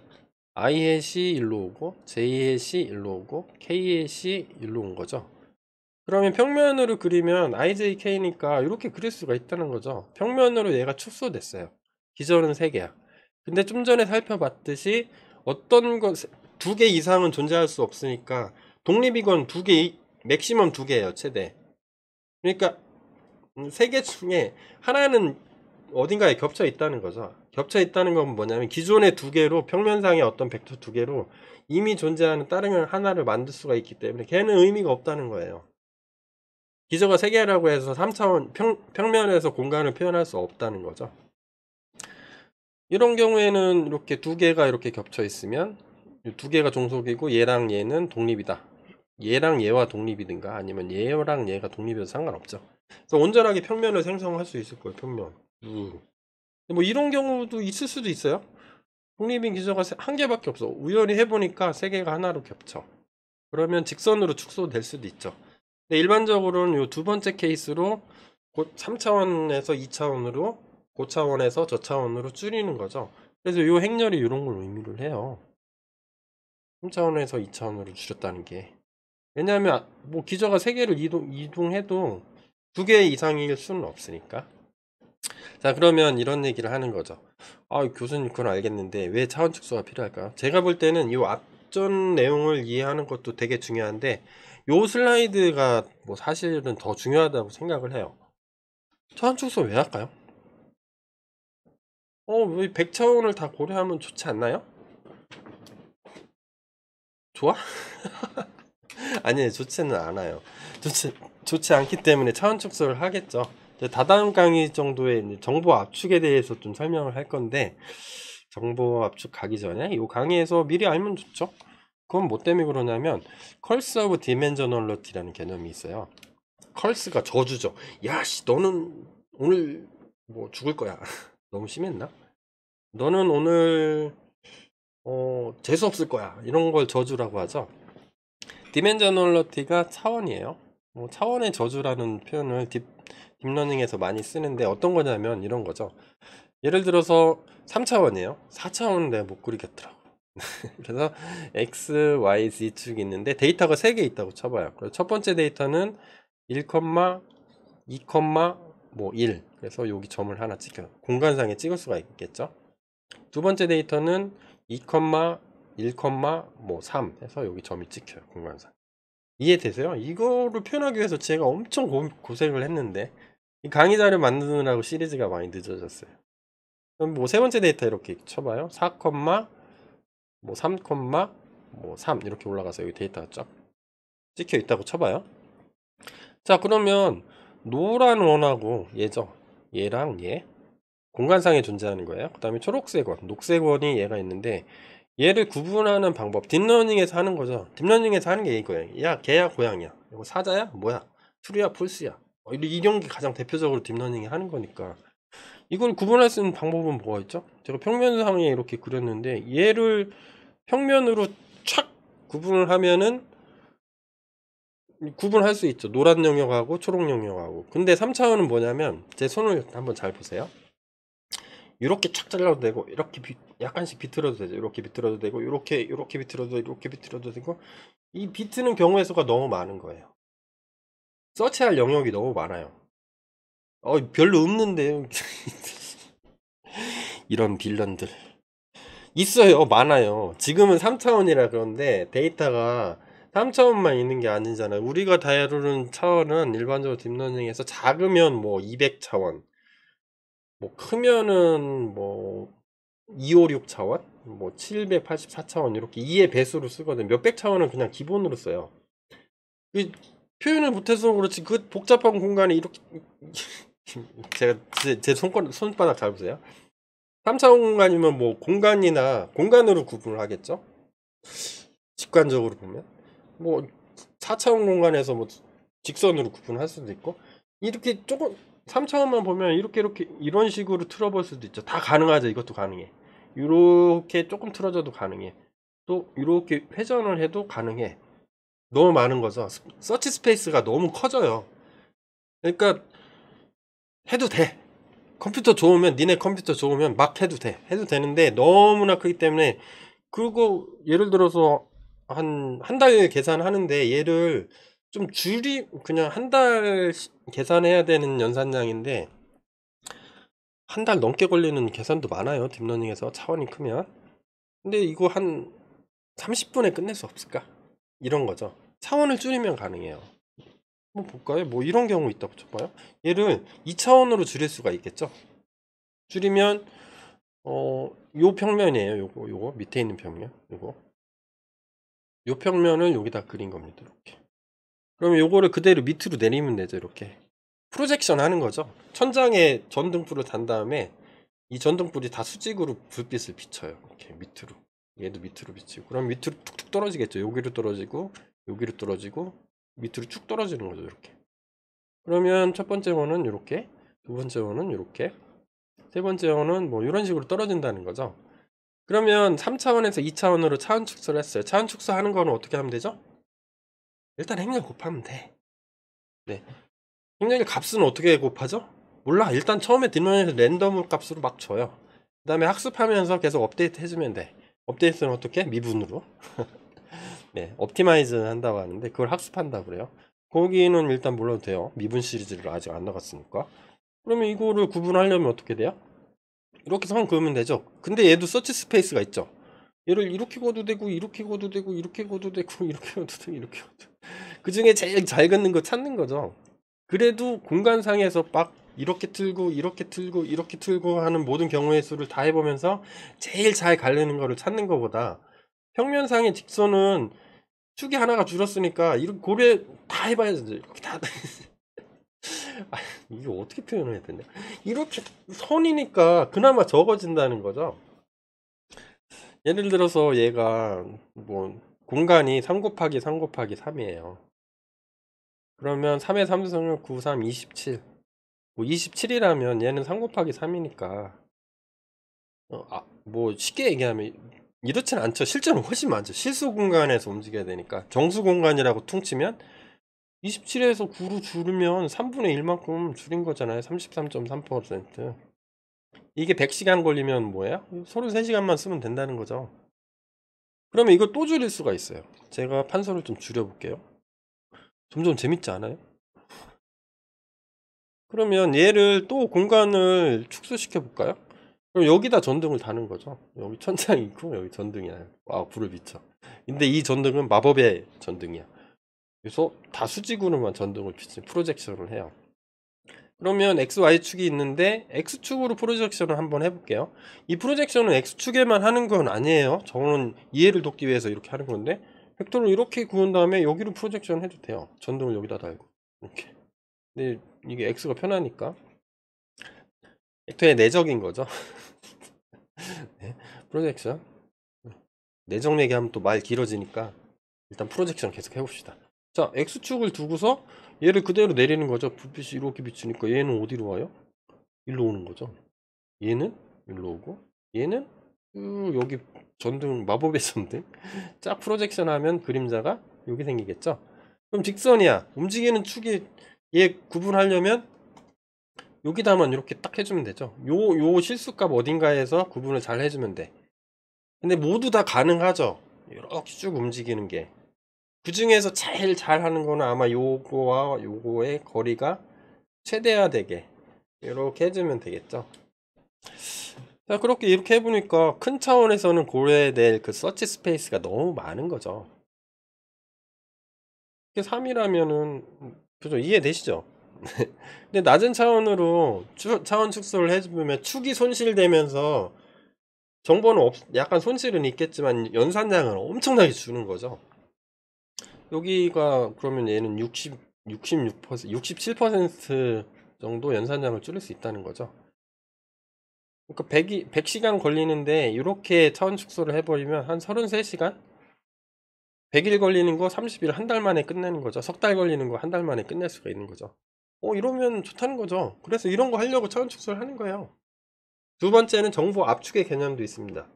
i hat이 일로 오고 j hat이 일로 오고 k hat이 일로 온 거죠. 그러면 평면으로 그리면 IJK니까 이렇게 그릴 수가 있다는 거죠. 평면으로 얘가 축소됐어요. 기저는 3개야. 근데 좀 전에 살펴봤듯이 어떤 것 2개 이상은 존재할 수 없으니까 독립이건 2개, 맥시멈 2개예요. 최대. 그러니까 3개 중에 하나는 어딘가에 겹쳐 있다는 거죠. 겹쳐 있다는 건 뭐냐면 기존의 2개로 평면상의 어떤 벡터 2개로 이미 존재하는 다른 하나를 만들 수가 있기 때문에 걔는 의미가 없다는 거예요. 기저가 3개라고 해서 3차원 평면에서 공간을 표현할 수 없다는 거죠. 이런 경우에는 이렇게 2개가 이렇게 겹쳐 있으면 2개가 종속이고 얘랑 얘는 독립이다. 얘랑 얘와 독립이든가 아니면 얘랑 얘가 독립이어도 상관없죠. 그래서 온전하게 평면을 생성할 수 있을 거예요. 평면. 뭐 이런 경우도 있을 수도 있어요. 독립인 기저가 1개밖에 없어. 우연히 해보니까 3개가 하나로 겹쳐. 그러면 직선으로 축소될 수도 있죠. 근데 일반적으로는 이 2번째 케이스로 3차원에서 2차원으로 고차원에서 저차원으로 줄이는 거죠. 그래서 이 행렬이 이런 걸 의미를 해요. 3차원에서 2차원으로 줄였다는 게. 왜냐하면 뭐 기저가 3개를 이동해도 2개 이상일 수는 없으니까. 자, 그러면 이런 얘기를 하는 거죠. 교수님 그건 알겠는데 왜 차원 축소가 필요할까요? 제가 볼 때는 이 앞전 내용을 이해하는 것도 되게 중요한데 요 슬라이드가 뭐 사실은 더 중요하다고 생각을 해요. 차원 축소 왜 할까요? 왜 100차원을 다 고려하면 좋지 않나요? 좋아? 아니, 좋지는 않아요. 좋지 않기 때문에 차원 축소를 하겠죠. 다다음 강의 정도의 정보 압축에 대해서 좀 설명을 할 건데 정보 압축 가기 전에 이 강의에서 미리 알면 좋죠. 그건 뭐 때문에 그러냐면 컬스 오브 디멘저널러티라는 개념이 있어요. 컬스가 저주죠. 야씨 너는 오늘 뭐 죽을 거야. 너무 심했나? 너는 오늘 재수 없을 거야. 이런 걸 저주라고 하죠. 디멘저널러티가 차원이에요. 뭐 차원의 저주라는 표현을 딥러닝에서 많이 쓰는데 어떤 거냐면 이런 거죠. 예를 들어서 3차원이에요. 4차원은 내가 못 그리겠더라고. 그래서 X, Y, Z 축이 있는데 데이터가 3개 있다고 쳐봐요. 그래서 첫 번째 데이터는 1, 2, 뭐 1. 그래서 여기 점을 하나 찍혀 공간상에 찍을 수가 있겠죠. 두 번째 데이터는 2, 1, 뭐 3 해서 여기 점이 찍혀요. 공간상. 이해되세요? 이거를 표현하기 위해서 제가 엄청 고생을 했는데 이 강의 자료 만드느라고 시리즈가 많이 늦어졌어요. 그럼 뭐 세 번째 데이터 이렇게 쳐봐요. 4, 뭐 3, 뭐 3 이렇게 올라가서 여기 데이터가 쫙 찍혀 있다고 쳐봐요. 자, 그러면 노란 원하고 얘죠. 얘랑 얘 공간상에 존재하는 거예요. 그 다음에 초록색 원, 녹색 원이 얘가 있는데 얘를 구분하는 방법 딥러닝에서 하는 거죠. 딥러닝에서 하는 게 이거예요. 야, 개야, 고양이야. 이거 사자야, 뭐야, 트루야, 폴스야. 이런 게 가장 대표적으로 딥러닝이 하는 거니까 이걸 구분할 수 있는 방법은 뭐가 있죠? 제가 평면상에 이렇게 그렸는데 얘를 평면으로 촥 구분을 하면은 구분할 수 있죠. 노란 영역하고 초록 영역하고. 근데 3차원은 뭐냐면 제 손을 한번 잘 보세요. 이렇게 착 잘라도 되고 이렇게 약간씩 비틀어도 되죠. 이렇게 비틀어도 되고 이렇게 비틀어도 이렇게 비틀어도 되고 이 비트는 경우의 수가 너무 많은 거예요. 서치할 영역이 너무 많아요. 별로 없는데요. 이런 빌런들 있어요. 많아요. 지금은 3차원이라 그런데 데이터가 3차원만 있는 게 아니잖아요. 우리가 다루는 차원은 일반적으로 딥러닝에서 작으면 뭐 200차원, 뭐 크면은 뭐 256차원, 뭐 784차원 이렇게 2의 배수로 쓰거든. 몇백 차원은 그냥 기본으로 써요. 그 표현을 못해서 그렇지 그 복잡한 공간에 이렇게 제가 제 손바닥 잘 보세요. 3차원 공간이면 뭐 공간으로 구분을 하겠죠. 직관적으로 보면 뭐 4차원 공간에서 뭐 직선으로 구분할 수도 있고 이렇게 조금 3차원만 보면 이렇게 이런 식으로 틀어볼 수도 있죠. 다 가능하죠. 이것도 가능해. 이렇게 조금 틀어져도 가능해. 또 이렇게 회전을 해도 가능해. 너무 많은 거죠. 서치 스페이스가 너무 커져요. 그러니까 해도 돼. 니네 컴퓨터 좋으면 막 해도 돼. 해도 되는데 너무나 크기 때문에 그리고 예를 들어서 한 달 계산하는데 얘를 좀 그냥 한 달 계산해야 되는 연산량인데 한 달 넘게 걸리는 계산도 많아요. 딥러닝에서 차원이 크면. 근데 이거 한 30분에 끝낼 수 없을까? 이런 거죠. 차원을 줄이면 가능해요. 한번 볼까요? 뭐 이런 경우 있다고 쳐봐요. 얘를 2차원으로 줄일 수가 있겠죠. 줄이면 요 평면이에요. 요거 밑에 있는 평면. 요 평면을 여기다 그린 겁니다. 이렇게. 그러면 요거를 그대로 밑으로 내리면 되죠. 이렇게. 프로젝션 하는 거죠. 천장에 전등불을 단 다음에 이 전등불이 다 수직으로 불빛을 비춰요. 이렇게 밑으로. 얘도 밑으로 비치고. 그럼 밑으로 툭툭 떨어지겠죠. 여기로 떨어지고, 여기로 떨어지고, 밑으로 쭉 떨어지는 거죠. 이렇게. 그러면 첫 번째 원은 이렇게, 두 번째 원은 이렇게, 세 번째 원은 뭐 이런 식으로 떨어진다는 거죠. 그러면 3차원에서 2차원으로 차원 축소를 했어요. 차원 축소하는 거는 어떻게 하면 되죠? 일단 행렬 곱하면 돼. 네. 행렬 값은 어떻게 곱하죠? 몰라. 일단 처음에 딥러닝에서 랜덤 값으로 막 줘요. 그 다음에 학습하면서 계속 업데이트 해주면 돼. 업데이트는 어떻게? 미분으로. 네, 옵티마이즈 한다고 하는데 그걸 학습한다고 그래요. 거기는 일단 몰라도 돼요. 미분 시리즈를 아직 안 나갔으니까. 그러면 이거를 구분하려면 어떻게 돼요? 이렇게 선 그으면 되죠. 근데 얘도 서치 스페이스가 있죠. 얘를 이렇게 걷도 되고 이렇게 걷도 되고 이렇게 걷도 되고 이렇게 걷도 되고 이렇게 걷도 그 중에 제일 잘 걷는 거 찾는 거죠. 그래도 공간상에서 막 이렇게 틀고 이렇게 틀고 이렇게 틀고 하는 모든 경우의 수를 다 해보면서 제일 잘 가르는 거를 찾는 것보다 평면상의 직선은 축이 하나가 줄었으니까 이렇게 고래 다 해봐야지. 이렇게 다 아, 이게 어떻게 표현을 해야 되냐. 이렇게 선이니까 그나마 적어진다는 거죠. 예를 들어서 얘가 뭐 공간이 3 곱하기 3 곱하기 3이에요. 그러면 3의 3승은 9, 3, 27. 뭐 27이라면 얘는 3 곱하기 3이니까 뭐 쉽게 얘기하면 이렇진 않죠. 실제로 훨씬 많죠. 실수 공간에서 움직여야 되니까 정수 공간이라고 퉁치면 27에서 9로 줄이면 3분의 1만큼 줄인 거잖아요. 33.3%. 이게 100시간 걸리면 뭐예요? 33시간만 쓰면 된다는 거죠. 그러면 이거 또 줄일 수가 있어요. 제가 판서를 좀 줄여볼게요. 점점 재밌지 않아요? 그러면 얘를 또 공간을 축소시켜 볼까요? 그럼 여기다 전등을 다는 거죠. 여기 천장이 있고 여기 전등이야. 와, 불을 비춰. 근데 이 전등은 마법의 전등이야. 그래서 다수직으로만 전등을 비치는 프로젝션을 해요. 그러면 XY축이 있는데 X축으로 프로젝션을 한번 해볼게요. 이 프로젝션은 X축에만 하는 건 아니에요. 저는 이해를 돕기 위해서 이렇게 하는 건데 벡터를 이렇게 그은 다음에 여기로 프로젝션 해도 돼요. 전등을 여기다 달고 이렇게. 근데 이게 X가 편하니까 벡터의 내적인 거죠. 네, 프로젝션. 내적 얘기하면 또 말 길어지니까 일단 프로젝션 계속 해봅시다. 자, X축을 두고서 얘를 그대로 내리는 거죠. 불빛이 이렇게 비추니까 얘는 어디로 와요? 일로 오는 거죠. 얘는 일로 오고 얘는 여기 전등, 마법의 전등 쫙 프로젝션 하면 그림자가 여기 생기겠죠. 그럼 직선이야. 움직이는 축이 얘 구분하려면 여기다만 이렇게 딱 해주면 되죠. 요 실수값 어딘가에서 구분을 잘 해주면 돼. 근데 모두 다 가능하죠. 이렇게 쭉 움직이는 게. 그 중에서 제일 잘 하는 거는 아마 요거와 요거의 거리가 최대화되게 이렇게 해주면 되겠죠. 자, 그렇게 이렇게 해보니까 큰 차원에서는 고려해야 그 서치 스페이스가 너무 많은 거죠. 이게 3이라면은 그죠? 이해되시죠? 근데 낮은 차원으로 차원 축소를 해주면 축이 손실되면서 정보는 약간 손실은 있겠지만 연산량을 엄청나게 주는 거죠. 여기가 그러면 얘는 66%, 67% 정도 연산량을 줄일 수 있다는 거죠. 그러니까 100시간 걸리는데 이렇게 차원 축소를 해버리면 한 33시간? 100일 걸리는 거 30일 한 달 만에 끝내는 거죠. 석 달 걸리는 거 한 달 만에 끝낼 수가 있는 거죠. 이러면 좋다는 거죠. 그래서 이런 거 하려고 차원 축소를 하는 거예요. 두 번째는 정보 압축의 개념도 있습니다.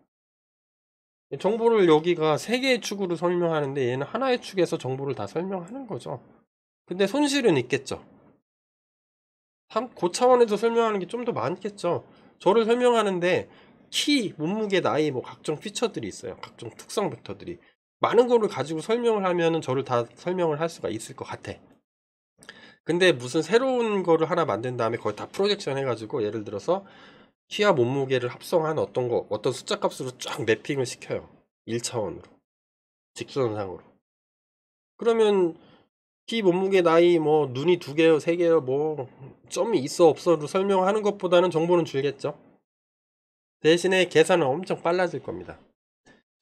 정보를 여기가 세 개의 축으로 설명하는데 얘는 하나의 축에서 정보를 다 설명하는 거죠. 근데 손실은 있겠죠. 고차원에서 설명하는 게 좀 더 많겠죠. 저를 설명하는데 키, 몸무게, 나이 뭐 각종 피처들이 있어요. 각종 특성 벡터들이 많은 거를 가지고 설명을 하면은 저를 다 설명을 할 수가 있을 것 같아. 근데 무슨 새로운 거를 하나 만든 다음에 거의 다 프로젝션 해가지고 예를 들어서 키와 몸무게를 합성한 어떤 숫자 값으로 쫙 매핑을 시켜요. 1차원으로 직선상으로. 그러면 키, 몸무게, 나이, 뭐 눈이 2개요, 3개요, 뭐 점이 있어 없어로 설명하는 것보다는 정보는 줄겠죠. 대신에 계산은 엄청 빨라질 겁니다.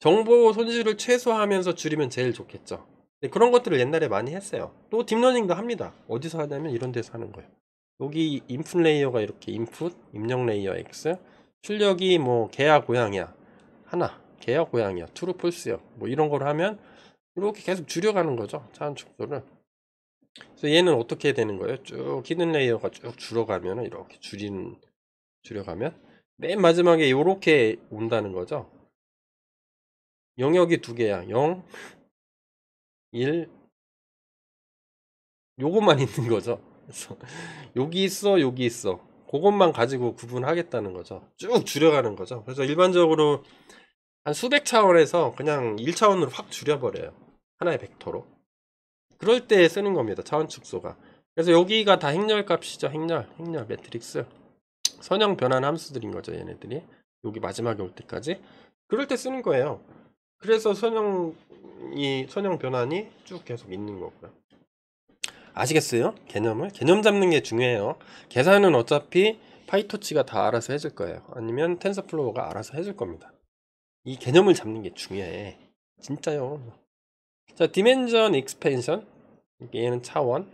정보 손실을 최소화하면서 줄이면 제일 좋겠죠. 그런 것들을 옛날에 많이 했어요. 또 딥러닝도 합니다. 어디서 하냐면 이런 데서 하는 거예요. 여기 인풋 레이어가 이렇게 인풋, 입력 레이어 X, 출력이 뭐 개야 고양이야 하나, 개야 고양이야 true false요. 뭐 이런 걸 하면 이렇게 계속 줄여가는 거죠. 차원 축소를. 그래서 얘는 어떻게 되는 거예요? 쭉 히든 레이어가 쭉 줄어가면 이렇게 줄여가면 맨 마지막에 이렇게 온다는 거죠. 영역이 두 개야. 0, 1, 요것만 있는 거죠. 그래서 여기 있어, 여기 있어. 그것만 가지고 구분하겠다는 거죠. 쭉 줄여가는 거죠. 그래서 일반적으로 한 수백 차원에서 그냥 1차원으로 확 줄여버려요. 하나의 벡터로. 그럴 때 쓰는 겁니다. 차원 축소가. 그래서 여기가 다 행렬 값이죠. 행렬 매트릭스. 선형 변환 함수들인 거죠. 얘네들이. 여기 마지막에 올 때까지. 그럴 때 쓰는 거예요. 그래서 선형 변환이 쭉 계속 있는 거고요. 아시겠어요? 개념 잡는 게 중요해요. 계산은 어차피 파이토치가 다 알아서 해줄 거예요. 아니면 텐서플로우가 알아서 해줄 겁니다. 이 개념을 잡는 게 중요해. 진짜요. 자, 디멘전 익스펜션. 얘는 차원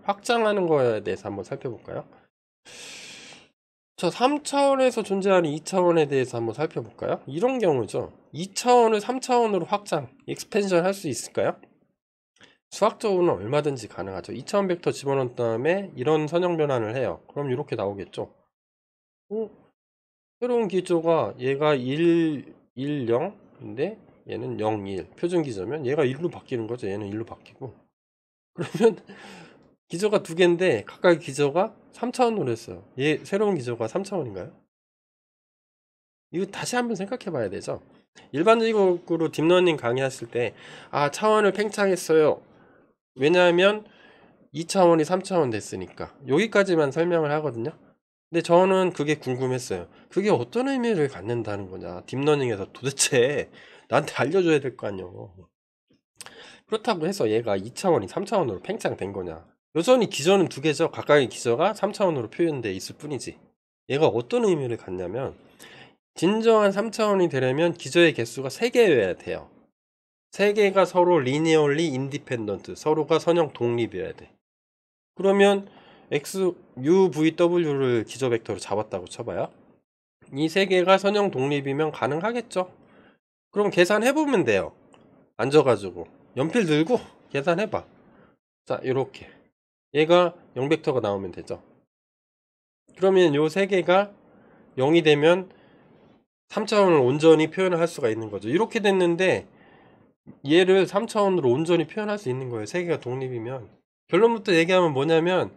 확장하는 거에 대해서 한번 살펴볼까요? 자, 3차원에서 존재하는 2차원에 대해서 한번 살펴볼까요? 이런 경우죠. 2차원을 3차원으로 확장, 익스펜션 할 수 있을까요? 수학적으로는 얼마든지 가능하죠. 2차원 벡터 집어넣은 다음에 이런 선형 변환을 해요. 그럼 이렇게 나오겠죠. 새로운 기조가 얘가 1, 1, 0인데 얘는 0, 1 표준 기조면 얘가 1로 바뀌는 거죠. 얘는 1로 바뀌고 그러면 기저가 두 개인데 각각의 기저가 3차원으로 했어요. 얘 새로운 기저가 3차원인가요? 이거 다시 한번 생각해 봐야 되죠. 일반적으로 딥러닝 강의하실 때 차원을 팽창했어요. 왜냐하면 2차원이 3차원 됐으니까 여기까지만 설명을 하거든요. 근데 저는 그게 궁금했어요. 그게 어떤 의미를 갖는다는 거냐, 딥러닝에서 도대체 나한테 알려줘야 될 거 아니에요. 그렇다고 해서 얘가 2차원이 3차원으로 팽창된 거냐, 여전히 기저는 두 개죠. 각각의 기저가 3차원으로 표현되어 있을 뿐이지. 얘가 어떤 의미를 갖냐면, 진정한 3차원이 되려면 기저의 개수가 3개여야 돼요. 3개가 서로 리니얼리 인디펜던트, 서로가 선형 독립이어야 돼. 그러면 x, u, v, w를 기저 벡터로 잡았다고 쳐봐요. 이 3개가 선형 독립이면 가능하겠죠. 그럼 계산해보면 돼요. 앉아가지고 연필 들고 계산해봐. 자, 이렇게 얘가 0벡터가 나오면 되죠. 그러면 요 3개가 0이 되면 3차원을 온전히 표현을 할 수가 있는 거죠. 이렇게 됐는데 얘를 3차원으로 온전히 표현할 수 있는 거예요. 3개가 독립이면. 결론부터 얘기하면 뭐냐면,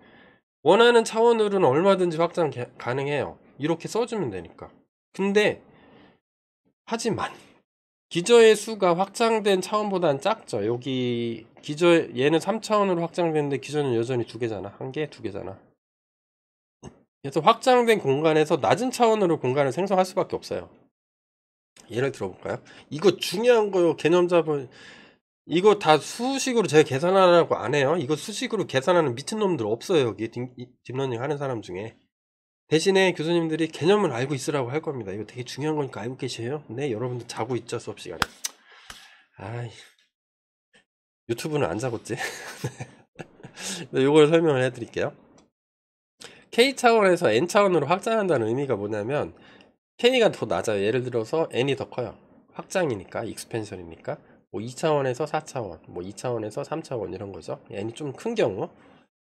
원하는 차원으로는 얼마든지 확장 가능해요. 이렇게 써주면 되니까. 근데 하지만 기저의 수가 확장된 차원보다는 작죠. 여기 기저, 얘는 3차원으로 확장됐는데 기저는 여전히 2개잖아. 1개, 2개잖아. 그래서 확장된 공간에서 낮은 차원으로 공간을 생성할 수밖에 없어요. 예를 들어볼까요? 이거 중요한 거요. 개념 잡은 이거 다 수식으로 제가 계산하라고 안 해요. 이거 수식으로 계산하는 미친놈들 없어요. 여기 딥러닝 하는 사람 중에. 대신에 교수님들이 개념을 알고 있으라고 할 겁니다. 이거 되게 중요한 거니까 알고 계세요? 네, 여러분들 자고 있죠, 수업 시간에. 유튜브는 안 자겠지? 이걸 설명을 해드릴게요. K차원에서 N차원으로 확장한다는 의미가 뭐냐면, K가 더 낮아요. 예를 들어서 N이 더 커요. 확장이니까, 익스펜션이니까. 뭐 2차원에서 4차원, 뭐 2차원에서 3차원 이런 거죠. N이 좀 큰 경우.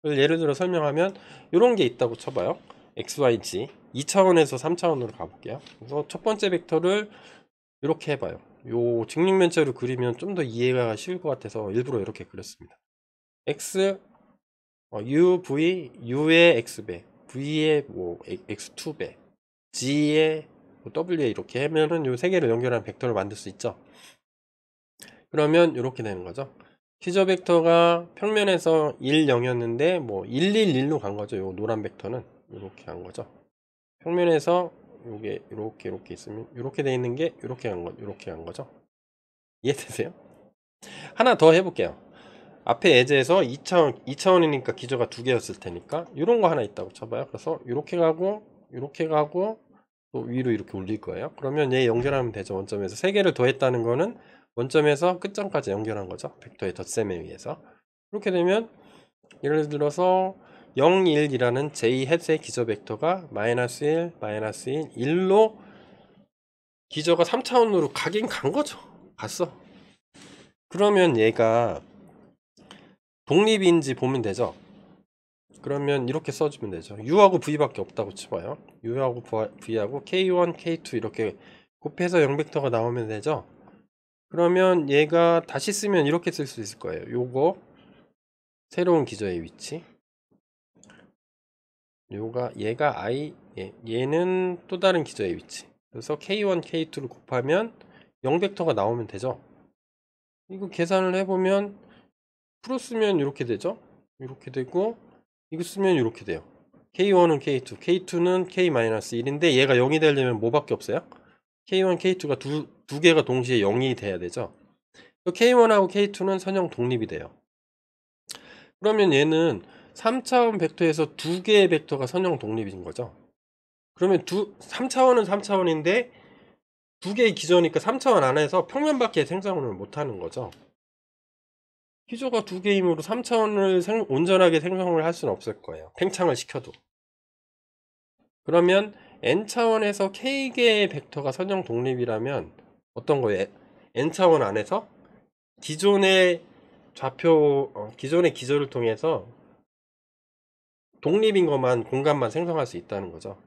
예를 들어 설명하면 이런 게 있다고 쳐봐요. XYG 2차원에서 3차원으로 가볼게요. 그래서 첫 번째 벡터를 이렇게 해봐요. 요 직육면체로 그리면 좀 더 이해가 쉬울 것 같아서 일부러 이렇게 그렸습니다. X, U, V, U의 X배, V의 뭐 X2배, G의 W에 이렇게 하면은 요 세 개를 연결한 벡터를 만들 수 있죠. 그러면 이렇게 되는 거죠. 기저 벡터가 평면에서 1, 0이었는데 뭐 1, 1, 1로 간 거죠. 요 노란 벡터는 이렇게 간 거죠. 평면에서 요게 이렇게 있으면 이렇게 돼 있는 게 이렇게 간 거죠. 이해되세요? 하나 더 해볼게요. 앞에 예제에서 2차원이니까 기저가 2개였을 테니까 이런 거 하나 있다고 쳐봐요. 그래서 이렇게 가고 또 위로 이렇게 올릴 거예요. 그러면 얘 연결하면 되죠. 원점에서 3개를 더했다는 거는 원점에서 끝점까지 연결한 거죠. 벡터의 덧셈에 의해서. 이렇게 되면 예를 들어서 0, 1이라는 J 햇의 기저 벡터가 마이너스 1, 마이너스 1, 1로 기저가 3차원으로 가긴 간 거죠. 갔어. 그러면 얘가 독립인지 보면 되죠. 그러면 이렇게 써주면 되죠. U하고 V밖에 없다고 쳐봐요. U하고 V하고 K1, K2 이렇게 곱해서 0벡터가 나오면 되죠. 그러면 얘가 다시 쓰면 이렇게 쓸 수 있을 거예요. 요거 새로운 기저의 위치, 얘가 얘는 또 다른 기저의 위치. 그래서 K1, K2를 곱하면 0벡터가 나오면 되죠. 이거 계산을 해보면 풀었으면 이렇게 되죠. 이렇게 되고 이거 쓰면 이렇게 돼요. K1은 K2, K2는 K-1인데 얘가 0이 되려면 뭐밖에 없어요? K1, K2가 두 개가 동시에 0이 돼야 되죠. K1하고 K2는 선형 독립이 돼요. 그러면 얘는 3차원 벡터에서 두 개의 벡터가 선형 독립인 거죠. 그러면 3차원은 3차원인데 두 개의 기저니까 3차원 안에서 평면밖에 생성을 못하는 거죠. 기저가 두 개이므로 3차원을 온전하게 생성을 할 수는 없을 거예요. 팽창을 시켜도. 그러면 n차원에서 k개의 벡터가 선형 독립이라면 어떤 거예요? n차원 안에서 기존의 기존의 기저를 통해서 독립인 것만, 공간만 생성할 수 있다는 거죠.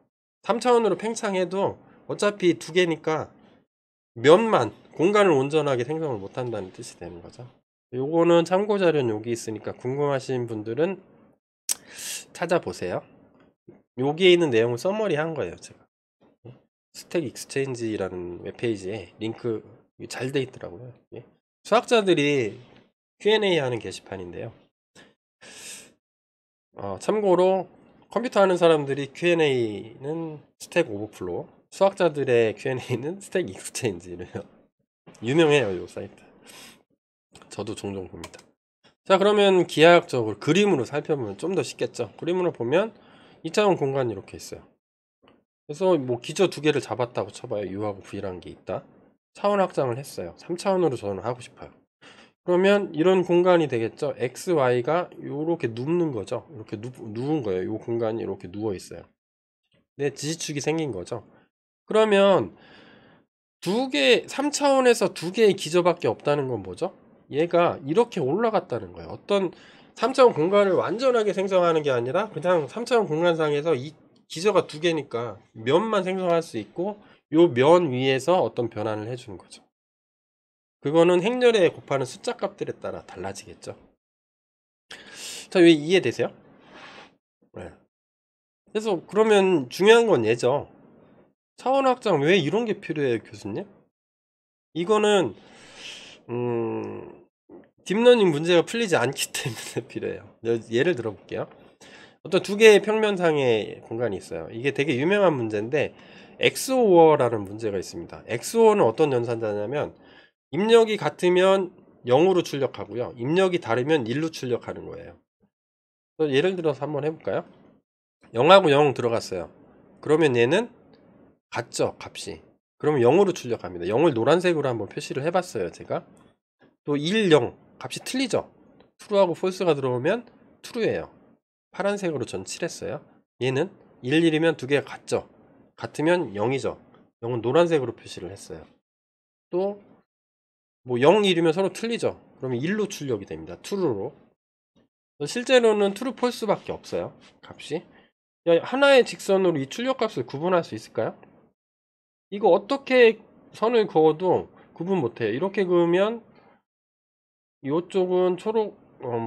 3차원으로 팽창해도 어차피 두 개니까 면만, 공간을 온전하게 생성을 못 한다는 뜻이 되는 거죠. 요거는 참고 자료는 여기 있으니까 궁금하신 분들은 찾아보세요. 여기에 있는 내용을 서머리 한 거예요, 제가. 스택 익스체인지라는 웹페이지에 링크 잘 돼 있더라고요. 수학자들이 Q&A 하는 게시판인데요. 참고로 컴퓨터 하는 사람들이 Q&A는 스택 오버플로우, 수학자들의 Q&A는 스택 익스체인지래요. 유명해요, 이 사이트. 저도 종종 봅니다. 자, 그러면 기하학적으로 그림으로 살펴보면 좀 더 쉽겠죠. 그림으로 보면 2차원 공간이 이렇게 있어요. 그래서 뭐 기저 두 개를 잡았다고 쳐봐요. U하고 V라는 게 있다. 차원 확장을 했어요. 3차원으로 저는 하고 싶어요. 그러면 이런 공간이 되겠죠. X, Y가 이렇게 눕는 거죠. 이렇게 누운 거예요. 이 공간이 이렇게 누워 있어요. 네, 지지축이 생긴 거죠. 그러면 3차원에서 두 개의 기저밖에 없다는 건 뭐죠? 얘가 이렇게 올라갔다는 거예요. 어떤 3차원 공간을 완전하게 생성하는 게 아니라 그냥 3차원 공간상에서 이 기저가 두 개니까 면만 생성할 수 있고 요 면 위에서 어떤 변환을 해주는 거죠. 그거는 행렬에 곱하는 숫자 값들에 따라 달라지겠죠. 자, 왜 이해되세요? 네. 그래서 그러면 중요한 건 얘죠. 차원 확장 왜 이런 게 필요해요, 교수님? 이거는 딥러닝 문제가 풀리지 않기 때문에 필요해요. 예를 들어 볼게요. 어떤 두 개의 평면상의 공간이 있어요. 이게 되게 유명한 문제인데 XOR라는 문제가 있습니다. XOR는 어떤 연산자냐면 입력이 같으면 0으로 출력하고요. 입력이 다르면 1로 출력하는 거예요. 예를 들어서 한번 해볼까요? 0하고 0 들어갔어요. 그러면 얘는 같죠, 값이. 그러면 0으로 출력합니다. 0을 노란색으로 한번 표시를 해봤어요, 제가. 또 1, 0 값이 틀리죠. true하고 false가 들어오면 true예요. 파란색으로 전 칠했어요. 얘는 1, 1이면 두 개가 같죠. 같으면 0이죠. 0은 노란색으로 표시를 했어요. 또 뭐 0, 1이면 서로 틀리죠. 그러면 1로 출력이 됩니다. true로. 실제로는 true, false밖에 없어요. 값이. 하나의 직선으로 이 출력값을 구분할 수 있을까요? 이거 어떻게 선을 그어도 구분 못해요. 이렇게 그으면 이쪽은 초록,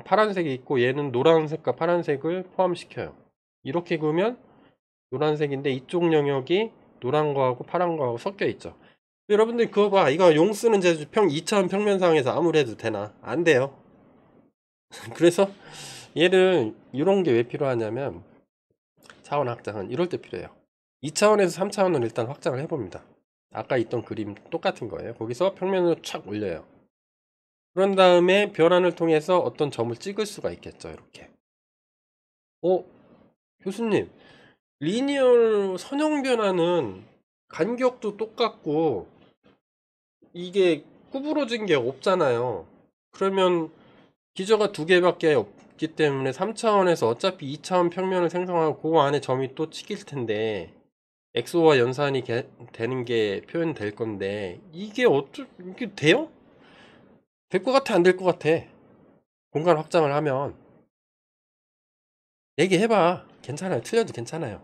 파란색이 있고 얘는 노란색과 파란색을 포함시켜요. 이렇게 그으면 노란색인데 이쪽 영역이 노란 거하고 파란 거하고 섞여 있죠. 여러분들 그거 봐. 이거 용 쓰는 재주 2차원 평면상에서 아무리 해도 되나? 안 돼요. 그래서 얘를 이런 게 왜 필요하냐면 차원 확장은 이럴 때 필요해요. 2차원에서 3차원을 일단 확장을 해봅니다. 아까 있던 그림 똑같은 거예요. 거기서 평면으로 촥 올려요. 그런 다음에 변환을 통해서 어떤 점을 찍을 수가 있겠죠. 이렇게. 교수님, 리니어 선형 변화는 간격도 똑같고 이게 구부러진 게 없잖아요. 그러면 기저가 두 개밖에 없기 때문에 3차원에서 어차피 2차원 평면을 생성하고 그 안에 점이 또 찍힐 텐데 엑소와 연산이 되는 게 표현될 건데 이게 이게 돼요? 될 것 같아, 안 될 것 같아? 공간 확장을 하면 얘기해봐. 괜찮아요. 틀려도 괜찮아요.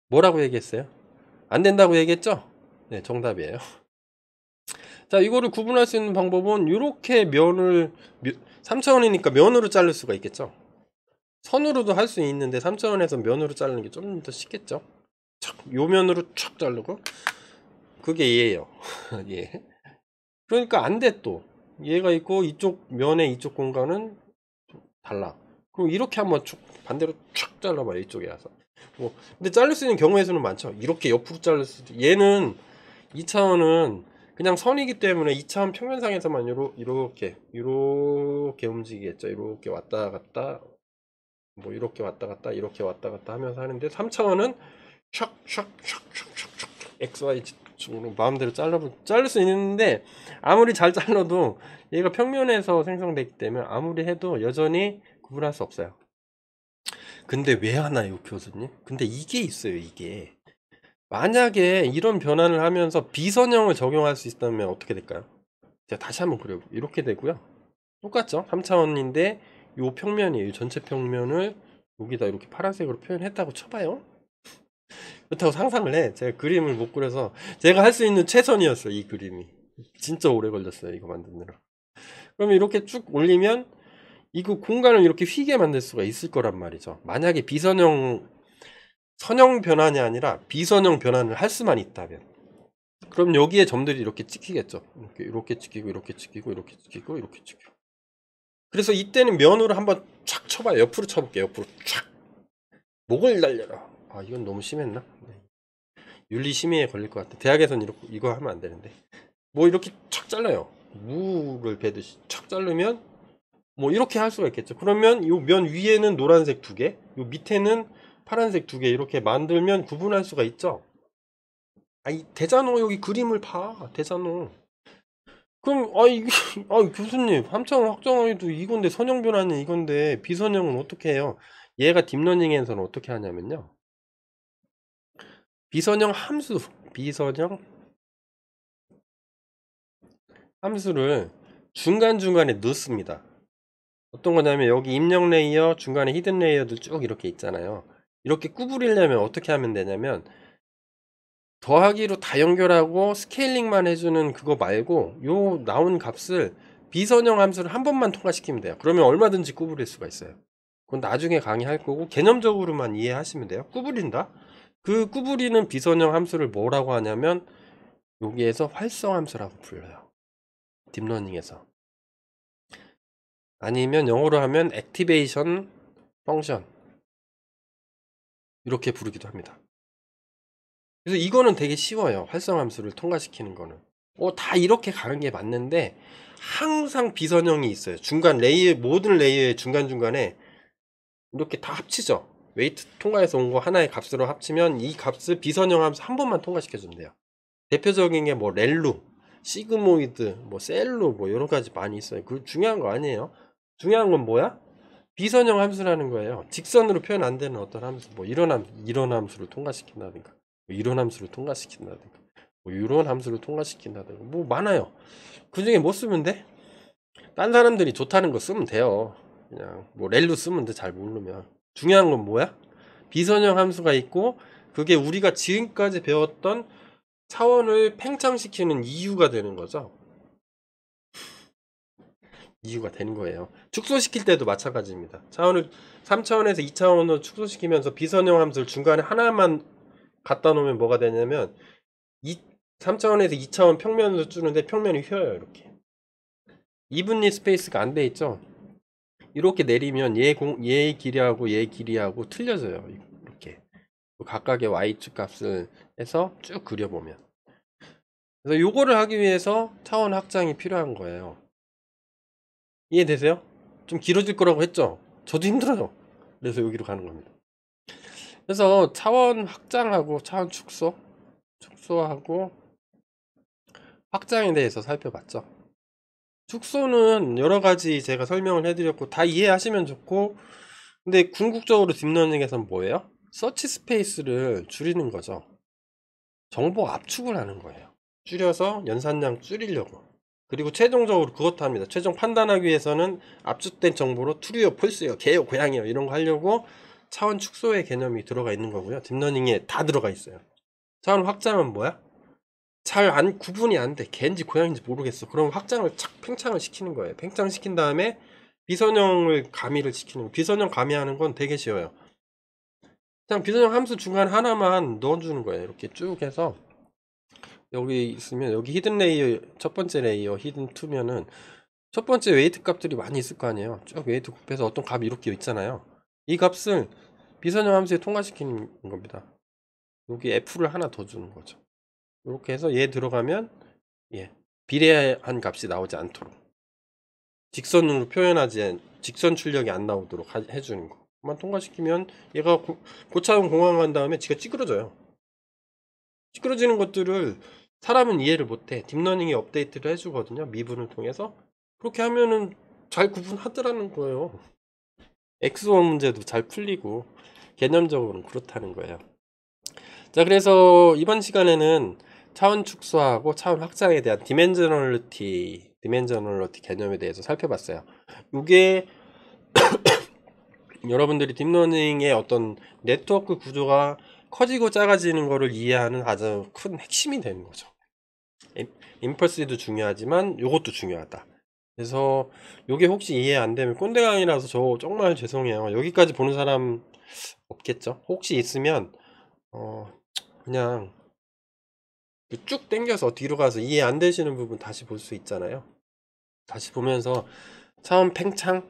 뭐라고 얘기했어요? 안 된다고 얘기했죠? 네, 정답이에요. 자, 이거를 구분할 수 있는 방법은 이렇게 면을 3차원이니까 면으로 자를 수가 있겠죠. 선으로도 할 수 있는데 3차원에서 면으로 자르는 게 좀 더 쉽겠죠. 요 면으로 촥 자르고 그게 얘예요. 예. 그러니까 안 돼 또. 얘가 있고 이쪽 면의 이쪽 공간은 달라. 그럼 이렇게 한번 쭉 반대로 촥 잘라봐요. 이쪽에 와서. 근데 자를 수 있는 경우의 수는 많죠. 이렇게 옆으로 자를 수도. 얘는 2차원은 그냥 선이기 때문에 2차원 평면상에서만 이렇게 움직이겠죠. 이렇게 왔다 갔다 뭐 이렇게 왔다 갔다 이렇게 왔다 갔다 하면서 하는데 3차원은 촥촥촥촥촥촥 XY 쪽으로 마음대로 자를 수 있는데 아무리 잘 잘라도 얘가 평면에서 생성되기 때문에 아무리 해도 여전히 구분할 수 없어요. 근데 왜 하나요, 교수님? 근데 이게 있어요, 이게. 만약에 이런 변환을 하면서 비선형을 적용할 수 있다면 어떻게 될까요? 제가 다시 한번 그려볼게요. 이렇게 되고요. 똑같죠? 3차원인데 요 평면이에요. 전체 평면을 여기다 이렇게 파란색으로 표현했다고 쳐봐요. 그렇다고 상상을 해. 제가 그림을 못 그려서 제가 할 수 있는 최선이었어요. 이 그림이. 진짜 오래 걸렸어요. 이거 만드느라. 그러면 이렇게 쭉 올리면 이거 공간을 이렇게 휘게 만들 수가 있을 거란 말이죠. 만약에 선형 변환이 아니라 비선형 변환을 할 수만 있다면, 그럼 여기에 점들이 이렇게 찍히겠죠. 이렇게 찍히고, 이렇게 찍히고, 이렇게 찍히고, 이렇게 찍히고. 그래서 이때는 면으로 한번 촥 쳐봐요. 옆으로 쳐볼게요. 옆으로 촥. 목을 날려라. 아, 이건 너무 심했나? 네. 윤리심의에 걸릴 것 같아. 대학에선 이거 하면 안 되는데. 뭐 이렇게 촥 잘라요. 무를 베듯이 촥 자르면 뭐 이렇게 할 수가 있겠죠. 그러면 요 면 위에는 노란색 2개, 요 밑에는 파란색 2개 이렇게 만들면 구분할 수가 있죠. 아이 대자노 여기 그림을 봐. 대자노. 그럼 교수님 3차원 확정화해도 이건데 선형 변환은 이건데 비선형은 어떻게 해요? 얘가 딥러닝에서는 어떻게 하냐면요. 비선형 함수를 중간중간에 넣습니다. 어떤 거냐면 여기 입력 레이어, 중간에 히든 레이어들 쭉 이렇게 있잖아요. 이렇게 구부리려면 어떻게 하면 되냐면 더하기로 다 연결하고 스케일링만 해주는 그거 말고 요 나온 값을 비선형 함수를 한 번만 통과시키면 돼요. 그러면 얼마든지 구부릴 수가 있어요. 그건 나중에 강의할 거고 개념적으로만 이해하시면 돼요. 구부린다? 그 구부리는 비선형 함수를 뭐라고 하냐면 여기에서 활성함수라고 불러요. 딥러닝에서. 아니면 영어로 하면 액티베이션 펑션 이렇게 부르기도 합니다. 그래서 이거는 되게 쉬워요. 활성함수를 통과시키는 거는. 다 이렇게 가는 게 맞는데 항상 비선형이 있어요. 중간 레이어, 모든 레이어의 중간중간에 이렇게 다 합치죠. 웨이트 통과해서 온 거 하나의 값으로 합치면 이 값을 비선형 함수 한 번만 통과시켜 준대요. 대표적인 게 뭐 렐루, 시그모이드, 뭐 셀루 뭐 여러 가지 많이 있어요. 그 중요한 거 아니에요. 중요한 건 뭐야? 비선형 함수라는 거예요. 직선으로 표현 안 되는 어떤 함수, 뭐 이런 함수를 통과시킨다든가, 뭐 이런 함수를 통과시킨다든가, 뭐 이런 함수를 통과시킨다든가, 뭐 많아요. 그 중에 뭐 쓰면 돼? 딴 사람들이 좋다는 거 쓰면 돼요. 그냥 뭐 렐루 쓰면 돼. 잘 모르면. 중요한 건 뭐야? 비선형 함수가 있고 그게 우리가 지금까지 배웠던 차원을 팽창시키는 이유가 되는 거죠. 이유가 되는 거예요. 축소시킬 때도 마찬가지입니다. 차원을 3차원에서 2차원으로 축소시키면서 비선형 함수를 중간에 하나만 갖다 놓으면 뭐가 되냐면 3차원에서 2차원 평면으로 주는데 평면이 휘어요. 이렇게 이분리 스페이스가 안 돼 있죠. 이렇게 내리면 얘의 길이하고 얘의 길이하고 틀려져요. 이렇게 각각의 y축 값을 해서 쭉 그려보면, 그래서 요거를 하기 위해서 차원 확장이 필요한 거예요. 이해되세요? 좀 길어질 거라고 했죠? 저도 힘들어요. 그래서 여기로 가는 겁니다. 그래서 차원 확장하고 차원 축소하고 확장에 대해서 살펴봤죠. 축소는 여러 가지 제가 설명을 해드렸고 다 이해하시면 좋고, 근데 궁극적으로 딥러닝에서는 뭐예요? 서치 스페이스를 줄이는 거죠. 정보 압축을 하는 거예요. 줄여서 연산량 줄이려고. 그리고 최종적으로 그것도 합니다. 최종 판단하기 위해서는 압축된 정보로 true요, false요, 개요, 고양이요 이런 거 하려고 차원 축소의 개념이 들어가 있는 거고요. 딥러닝에 다 들어가 있어요. 차원 확장은 뭐야? 잘 구분이 안 돼. 개인지 고양인지 모르겠어. 그럼 확장을 착 팽창을 시키는 거예요. 팽창시킨 다음에 비선형을 가미를 시키는 거예요. 비선형 가미하는 건 되게 쉬워요. 그냥 비선형 함수 중간 하나만 넣어주는 거예요. 이렇게 쭉 해서 여기 있으면 여기 히든 레이어, 첫 번째 레이어 히든 2면은 첫 번째 웨이트 값들이 많이 있을 거 아니에요. 쭉 웨이트 곱해서 어떤 값이 이렇게 있잖아요. 이 값을 비선형 함수에 통과시키는 겁니다. 여기 f를 하나 더 주는 거죠. 이렇게 해서 얘 들어가면 비례한 값이 나오지 않도록, 직선으로 표현하지, 직선 출력이 안 나오도록 해주는 거만 통과시키면 얘가 고차원 공항한 다음에 지가 찌그러져요. 찌그러지는 것들을 사람은 이해를 못해. 딥러닝이 업데이트를 해주거든요. 미분을 통해서. 그렇게 하면은 잘 구분하더라는 거예요. XO 문제도 잘 풀리고 개념적으로는 그렇다는 거예요. 자, 그래서 이번 시간에는 차원 축소하고 차원 확장에 대한 디멘저널리티 개념에 대해서 살펴봤어요. 이게 여러분들이 딥러닝의 어떤 네트워크 구조가 커지고 작아지는 것을 이해하는 아주 큰 핵심이 되는 거죠. 임펄스도 중요하지만 이것도 중요하다. 그래서 요게 혹시 이해 안 되면 꼰대 강의라서 저 정말 죄송해요. 여기까지 보는 사람 없겠죠? 혹시 있으면 어 그냥 쭉 당겨서 뒤로 가서 이해 안 되시는 부분 다시 볼 수 있잖아요. 다시 보면서 차원 팽창,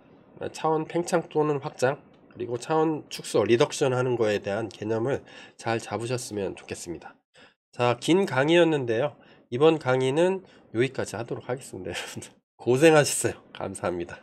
차원 팽창 또는 확장, 그리고 차원 축소, 리덕션 하는 거에 대한 개념을 잘 잡으셨으면 좋겠습니다. 자, 긴 강의였는데요. 이번 강의는 여기까지 하도록 하겠습니다. 여러분들 고생하셨어요. 감사합니다.